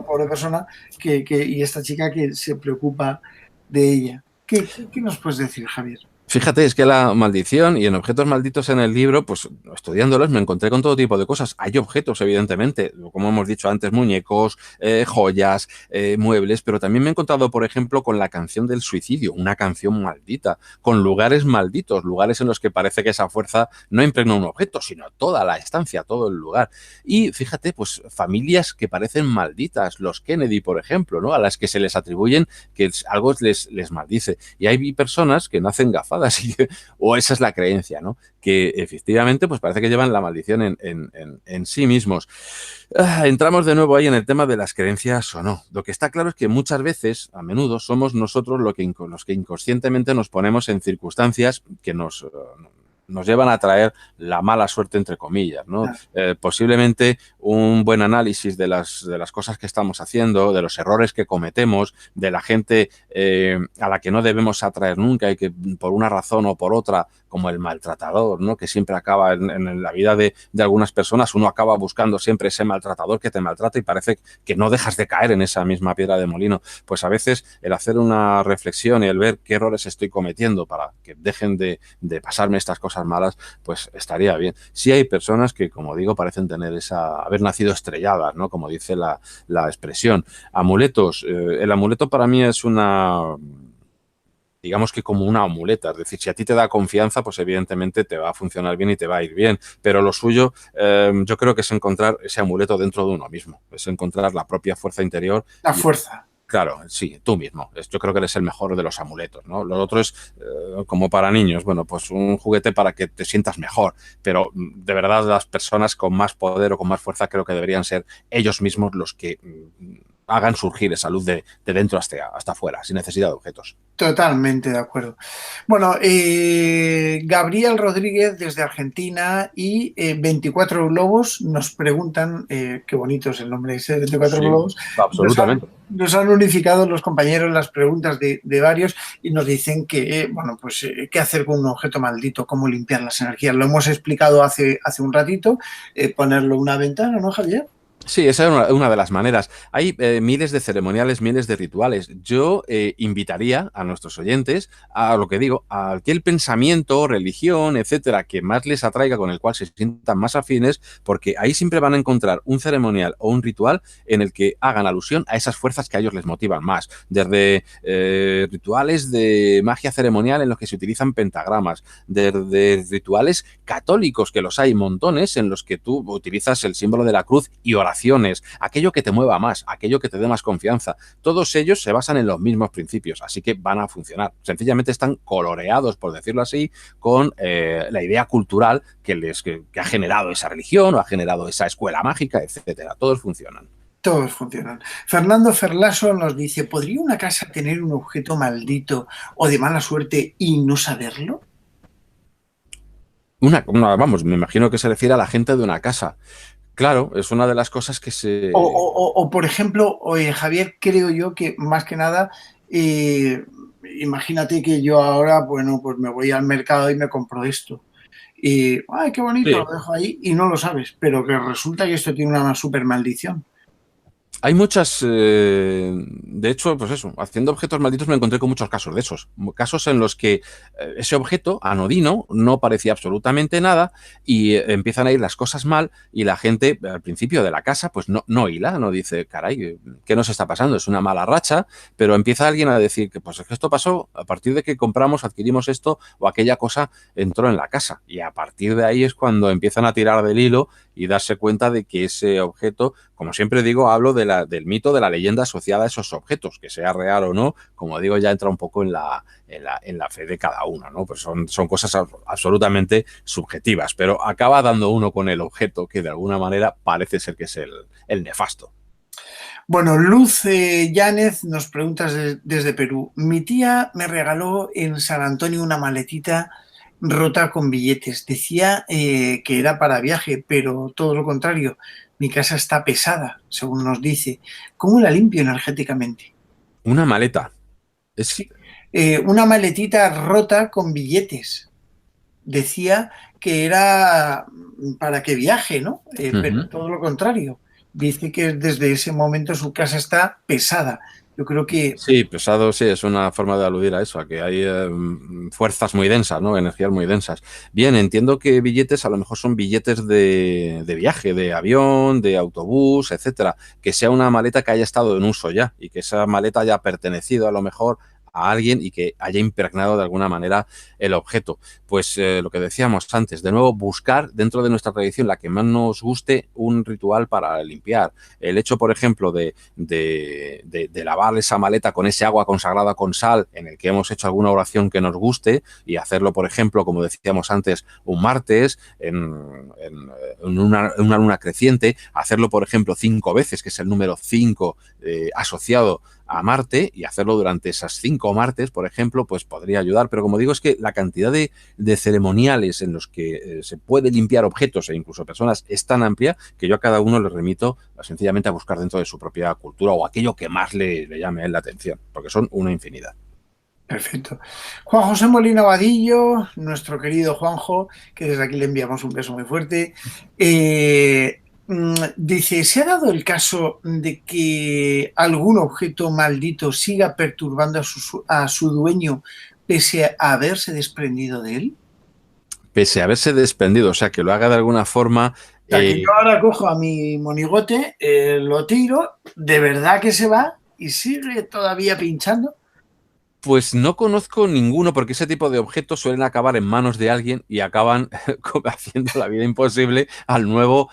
Pobre persona y esta chica que se preocupa de ella. ¿Qué nos puedes decir, Javier? Fíjate, es que la maldición y en objetos malditos en el libro, pues estudiándolos me encontré con todo tipo de cosas. Hay objetos, evidentemente, como hemos dicho antes, muñecos, joyas, muebles, pero también me he encontrado, por ejemplo, con la canción del suicidio, una canción maldita, con lugares malditos, lugares en los que parece que esa fuerza no impregna un objeto, sino toda la estancia, todo el lugar. Y fíjate, pues familias que parecen malditas, los Kennedy, por ejemplo, ¿no? A las que se les atribuyen que algo les maldice. Y hay personas que nacen gafadas, o esa es la creencia, ¿no? Que efectivamente pues parece que llevan la maldición en sí mismos. Entramos de nuevo ahí en el tema de las creencias o no. Lo que está claro es que muchas veces, a menudo, somos nosotros los que inconscientemente nos ponemos en circunstancias que nos llevan a traer la mala suerte, entre comillas, ¿no? Posiblemente un buen análisis de las cosas que estamos haciendo, de los errores que cometemos, de la gente a la que no debemos atraer nunca y que por una razón o por otra, como el maltratador, ¿no? Que siempre acaba en la vida de algunas personas, uno acaba buscando siempre ese maltratador que te maltrata y parece que no dejas de caer en esa misma piedra de molino. Pues a veces el hacer una reflexión y el ver qué errores estoy cometiendo para que dejen de pasarme estas cosas malas, pues estaría bien. Sí hay personas que, como digo, parecen tener haber nacido estrelladas, ¿no? Como dice la expresión. Amuletos. El amuleto para mí es digamos que como una amuleta, es decir, si a ti te da confianza, pues evidentemente te va a funcionar bien y te va a ir bien, pero lo suyo yo creo que es encontrar ese amuleto dentro de uno mismo, es encontrar la propia fuerza interior. La fuerza. Claro, sí, tú mismo. Yo creo que eres el mejor de los amuletos, ¿no? Lo otro es como para niños, bueno, pues un juguete para que te sientas mejor, pero de verdad las personas con más poder o con más fuerza creo que deberían ser ellos mismos los que hagan surgir esa luz de dentro hasta afuera, sin necesidad de objetos. Totalmente de acuerdo. Bueno, Gabriel Rodríguez desde Argentina y 24 Globos nos preguntan, qué bonito es el nombre ese, 24 Sí, Globos. absolutamente. Nos han unificado los compañeros las preguntas de varios y nos dicen que, bueno, pues qué hacer con un objeto maldito, cómo limpiar las energías. Lo hemos explicado hace un ratito, ponerlo en una ventana, ¿no, Javier? Sí, esa es una de las maneras. Hay miles de ceremoniales, miles de rituales. Yo invitaría a nuestros oyentes a lo que digo, a aquel pensamiento, religión, etcétera, que más les atraiga, con el cual se sientan más afines, porque ahí siempre van a encontrar un ceremonial o un ritual en el que hagan alusión a esas fuerzas que a ellos les motivan más. Desde rituales de magia ceremonial en los que se utilizan pentagramas, desde rituales católicos, que los hay montones, en los que tú utilizas el símbolo de la cruz y oraciones, aquello que te mueva más, aquello que te dé más confianza. Todos ellos se basan en los mismos principios, así que van a funcionar. Sencillamente están coloreados, por decirlo así, con la idea cultural que ha generado esa religión o ha generado esa escuela mágica, etcétera. Todos funcionan. Todos funcionan. Fernando Ferlaso nos dice, ¿podría una casa tener un objeto maldito o de mala suerte y no saberlo? Vamos, me imagino que se refiere a la gente de una casa. Claro, es una de las cosas que se... O por ejemplo, Javier, creo yo que más que nada, imagínate que yo ahora, bueno, pues me voy al mercado y me compro esto. Y, ¡ay, qué bonito! Sí. Lo dejo ahí y no lo sabes, pero que resulta que esto tiene una super maldición. Hay muchas, de hecho, pues eso, haciendo objetos malditos me encontré con muchos casos de esos. Casos en los que ese objeto anodino no parecía absolutamente nada y empiezan a ir las cosas mal y la gente al principio de la casa pues no hila, no dice, caray, ¿qué nos está pasando? Es una mala racha, pero empieza alguien a decir que pues es que esto pasó a partir de que compramos, adquirimos esto o aquella cosa entró en la casa y a partir de ahí es cuando empiezan a tirar del hilo y darse cuenta de que ese objeto, como siempre digo, hablo del mito, de la leyenda asociada a esos objetos, que sea real o no, como digo, ya entra un poco en la fe de cada uno, ¿no? Pues son cosas absolutamente subjetivas, pero acaba dando uno con el objeto que de alguna manera parece ser que es el nefasto. Bueno, Luz Yánez nos pregunta desde Perú. Mi tía me regaló en San Antonio una maletita rota con billetes. Decía que era para viaje, pero todo lo contrario. Mi casa está pesada, según nos dice. ¿Cómo la limpio energéticamente? Una maleta. Sí. Una maletita rota con billetes. Decía que era para que viaje, ¿no? Pero todo lo contrario. Dice que desde ese momento su casa está pesada. Yo creo que... Sí, pesado, sí, es una forma de aludir a eso, a que hay fuerzas muy densas, ¿no? Energías muy densas. Bien, entiendo que billetes a lo mejor son billetes de viaje, de avión, de autobús, etcétera. Que sea una maleta que haya estado en uso ya y que esa maleta haya pertenecido a lo mejor a alguien y que haya impregnado de alguna manera el objeto. Pues lo que decíamos antes, de nuevo, buscar dentro de nuestra tradición la que más nos guste un ritual para limpiar. El hecho, por ejemplo, de lavar esa maleta con ese agua consagrada con sal en el que hemos hecho alguna oración que nos guste y hacerlo, por ejemplo, como decíamos antes, un martes, en una luna creciente, hacerlo, por ejemplo, 5 veces, que es el número 5 asociado a Marte, y hacerlo durante esas 5 martes, por ejemplo, pues podría ayudar. Pero como digo, es que la cantidad de ceremoniales en los que se puede limpiar objetos e incluso personas es tan amplia que yo a cada uno le remito sencillamente a buscar dentro de su propia cultura o aquello que más le llame a él la atención, porque son una infinidad. Perfecto. Juan José Molina Vadillo, nuestro querido Juanjo, que desde aquí le enviamos un beso muy fuerte, dice, ¿se ha dado el caso de que algún objeto maldito siga perturbando a su dueño pese a haberse desprendido de él? Pese a haberse desprendido, o sea, que lo haga de alguna forma... O sea, que yo ahora cojo a mi monigote, lo tiro, de verdad que se va y sigue todavía pinchando. Pues no conozco ninguno, porque ese tipo de objetos suelen acabar en manos de alguien y acaban haciendo la vida imposible al nuevo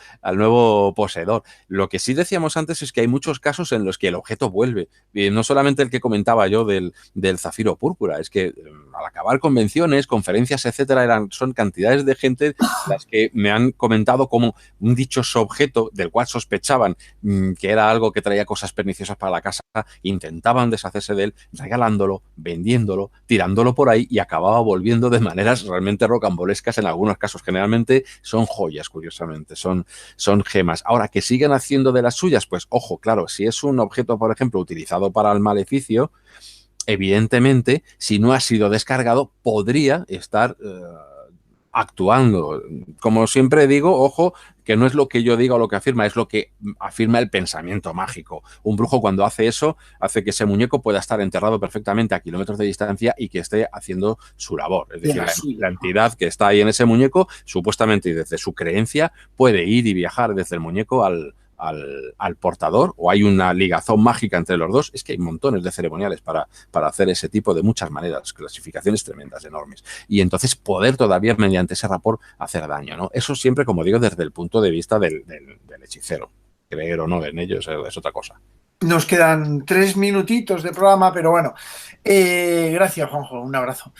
poseedor. Lo que sí decíamos antes es que hay muchos casos en los que el objeto vuelve. Y no solamente el que comentaba yo del zafiro púrpura, es que al acabar convenciones, conferencias, etcétera, son cantidades de gente las que me han comentado como un dichoso objeto del cual sospechaban que era algo que traía cosas perniciosas para la casa, intentaban deshacerse de él, regalándolo, vendiéndolo, tirándolo por ahí y acababa volviendo de maneras realmente rocambolescas en algunos casos. Generalmente son joyas, curiosamente, son gemas. Ahora, que siguen haciendo de las suyas, pues ojo, claro, si es un objeto, por ejemplo, utilizado para el maleficio, evidentemente, si no ha sido descargado, podría estar actuando. Como siempre digo, ojo, que no es lo que yo diga o lo que afirma, es lo que afirma el pensamiento mágico. Un brujo, cuando hace eso, hace que ese muñeco pueda estar enterrado perfectamente a kilómetros de distancia y que esté haciendo su labor. Es decir, la entidad que está ahí en ese muñeco, supuestamente y desde su creencia, puede ir y viajar desde el muñeco al portador, o hay una ligazón mágica entre los dos. Es que hay montones de ceremoniales para hacer ese tipo de muchas maneras, clasificaciones tremendas, enormes, y entonces poder todavía mediante ese rapport hacer daño, ¿no? Eso siempre, como digo, desde el punto de vista del hechicero. Creer o no en ellos es otra cosa. Nos quedan 3 minutitos de programa, pero bueno, gracias, Juanjo, un abrazo.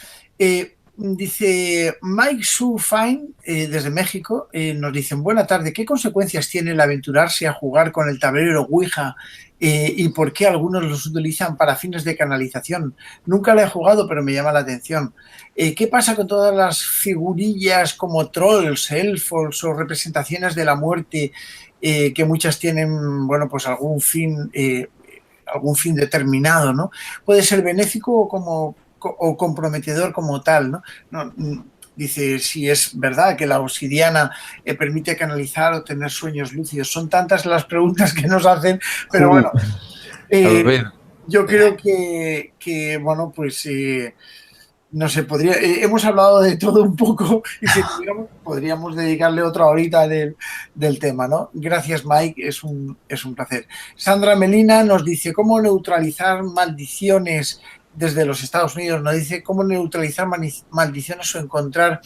Dice Mike Su Fine desde México, nos dicen, buena tarde, ¿qué consecuencias tiene el aventurarse a jugar con el tablero Ouija y por qué algunos los utilizan para fines de canalización? Nunca la he jugado, pero me llama la atención. ¿Qué pasa con todas las figurillas como trolls, elfos o representaciones de la muerte que muchas tienen, bueno, pues algún fin determinado, ¿no? Puede ser benéfico o comprometedor como tal, ¿no? Dice, si es verdad que la obsidiana permite canalizar o tener sueños lúcidos. Son tantas las preguntas que nos hacen, pero bueno, yo creo que bueno, pues no sé, hemos hablado de todo un poco y si podríamos dedicarle otra horita del tema, ¿no? Gracias, Mike, es un placer. Sandra Melina nos dice cómo neutralizar maldiciones desde los Estados Unidos. Nos dice cómo neutralizar maldiciones o encontrar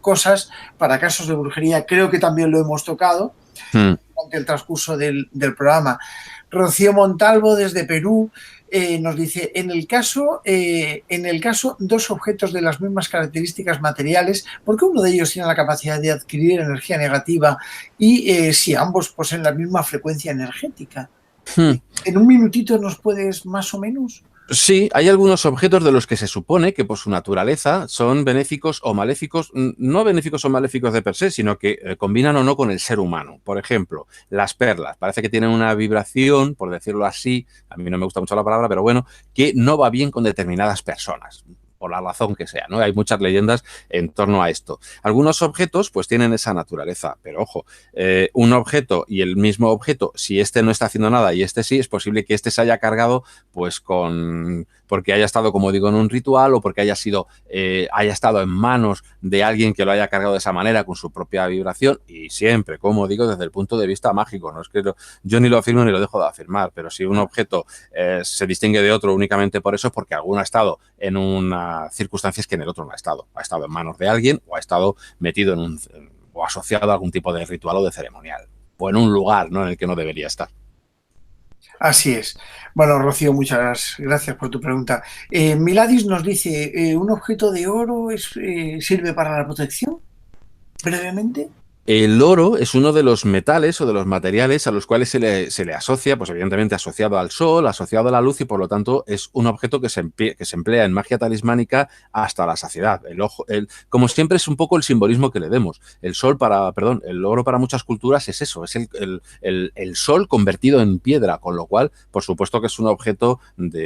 cosas para casos de brujería. Creo que también lo hemos tocado durante el transcurso del programa. Rocío Montalvo desde Perú nos dice, en el caso, dos objetos de las mismas características materiales, ¿por qué uno de ellos tiene la capacidad de adquirir energía negativa y si ambos poseen la misma frecuencia energética? ¿En un minutito nos puedes más o menos? Sí, hay algunos objetos de los que se supone que por su naturaleza son benéficos o maléficos, no benéficos o maléficos de per se, sino que combinan o no con el ser humano. Por ejemplo, las perlas. Parece que tienen una vibración, por decirlo así, a mí no me gusta mucho la palabra, pero bueno, que no va bien con determinadas personas, por la razón que sea, ¿no? Hay muchas leyendas en torno a esto. Algunos objetos pues tienen esa naturaleza, pero ojo, un objeto y el mismo objeto, si este no está haciendo nada y este sí, es posible que este se haya cargado pues porque haya estado, como digo, en un ritual o porque haya estado en manos de alguien que lo haya cargado de esa manera con su propia vibración y siempre, como digo, desde el punto de vista mágico. No es que yo ni lo afirmo ni lo dejo de afirmar, pero si un objeto se distingue de otro únicamente por eso es porque alguno ha estado en una circunstancias que en el otro no ha estado. Ha estado en manos de alguien o ha estado metido o asociado a algún tipo de ritual o de ceremonial. O en un lugar, ¿no?, en el que no debería estar. Así es. Bueno, Rocío, muchas gracias por tu pregunta. Miladis nos dice, ¿un objeto de oro sirve para la protección? Brevemente. El oro es uno de los metales o de los materiales a los cuales se le asocia, pues evidentemente asociado al sol, asociado a la luz y por lo tanto es un objeto que se emplea en magia talismánica hasta la saciedad. Como siempre es un poco el simbolismo que le demos. El oro para muchas culturas es eso, es el sol convertido en piedra, con lo cual, por supuesto que es un objeto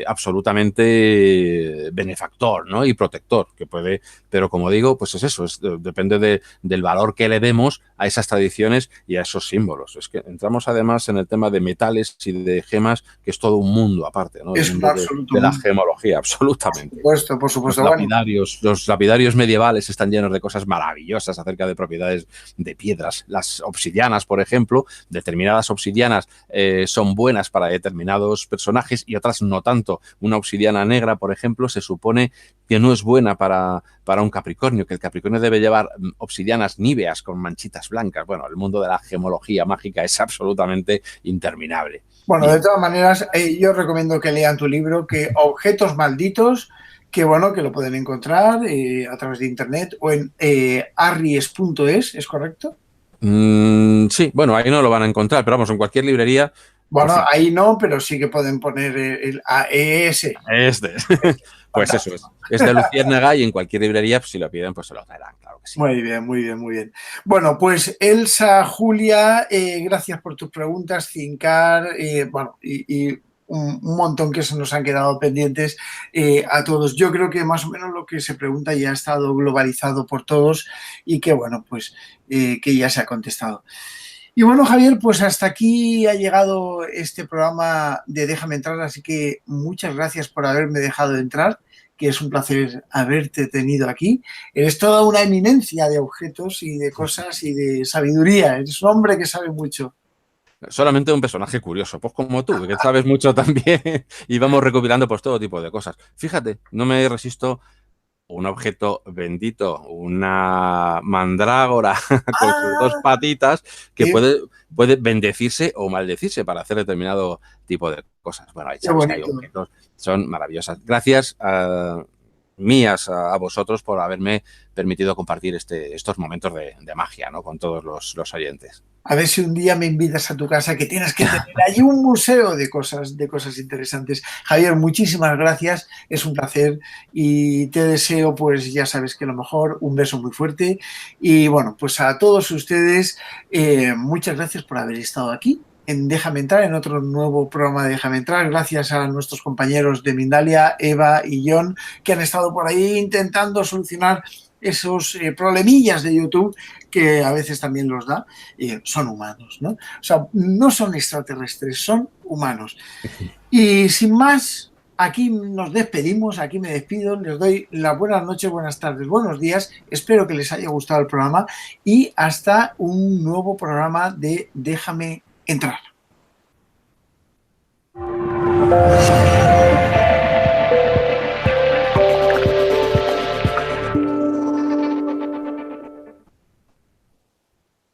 absolutamente benefactor, ¿no?, y protector, que puede, pero como digo, pues es eso, depende del valor que le demos a esas tradiciones y a esos símbolos. Es que entramos además en el tema de metales y de gemas, que es todo un mundo aparte, ¿no? Es el un mundo absoluto de la gemología, absolutamente. Por supuesto. Los lapidarios medievales están llenos de cosas maravillosas acerca de propiedades de piedras. Las obsidianas, por ejemplo, determinadas obsidianas son buenas para determinados personajes y otras no tanto. Una obsidiana negra, por ejemplo, se supone que no es buena para un Capricornio, que el Capricornio debe llevar obsidianas níveas con manchitas blancas. Bueno, el mundo de la gemología mágica es absolutamente interminable. Bueno, de todas maneras, yo recomiendo que lean tu libro, que Objetos Malditos, que bueno, que lo pueden encontrar a través de internet o en arries.es, ¿es correcto? Sí, bueno, ahí no lo van a encontrar, pero vamos, en cualquier librería. Bueno, ahí no, pero sí que pueden poner el AES. Pues eso es de Luciérnaga y en cualquier librería, pues, si lo piden, pues se lo traerán, claro que sí. Muy bien. Bueno, pues Elsa, Julia, gracias por tus preguntas, Cincar, y un montón que se nos han quedado pendientes a todos. Yo creo que más o menos lo que se pregunta ya ha estado globalizado por todos y que bueno, pues que ya se ha contestado. Y bueno, Javier, pues hasta aquí ha llegado este programa de Déjame Entrar, así que muchas gracias por haberme dejado entrar, que es un placer haberte tenido aquí. Eres toda una eminencia de objetos y de cosas y de sabiduría. Eres un hombre que sabe mucho. Solamente un personaje curioso, pues como tú, que sabes mucho también y vamos recopilando pues todo tipo de cosas. Fíjate, no me resisto. Un objeto bendito, una mandrágora con sus dos patitas que puede bendecirse o maldecirse para hacer determinado tipo de cosas. Bueno, hay objetos, son maravillosas. Gracias mías a vosotros por haberme permitido compartir estos momentos de magia, ¿no?, con todos los oyentes. A ver si un día me invitas a tu casa, que tienes que tener allí un museo de cosas interesantes. Javier, muchísimas gracias, es un placer y te deseo, pues ya sabes que lo mejor, un beso muy fuerte y bueno, pues a todos ustedes, muchas gracias por haber estado aquí en Déjame Entrar, en otro nuevo programa de Déjame Entrar. Gracias a nuestros compañeros de Mindalia, Eva y John, que han estado por ahí intentando solucionar esos problemillas de YouTube que a veces también los da. Son humanos, ¿no? O sea, no son extraterrestres, son humanos. Y sin más, aquí nos despedimos, aquí me despido, les doy las buenas noches, buenas tardes, buenos días, espero que les haya gustado el programa y hasta un nuevo programa de Déjame Entrar.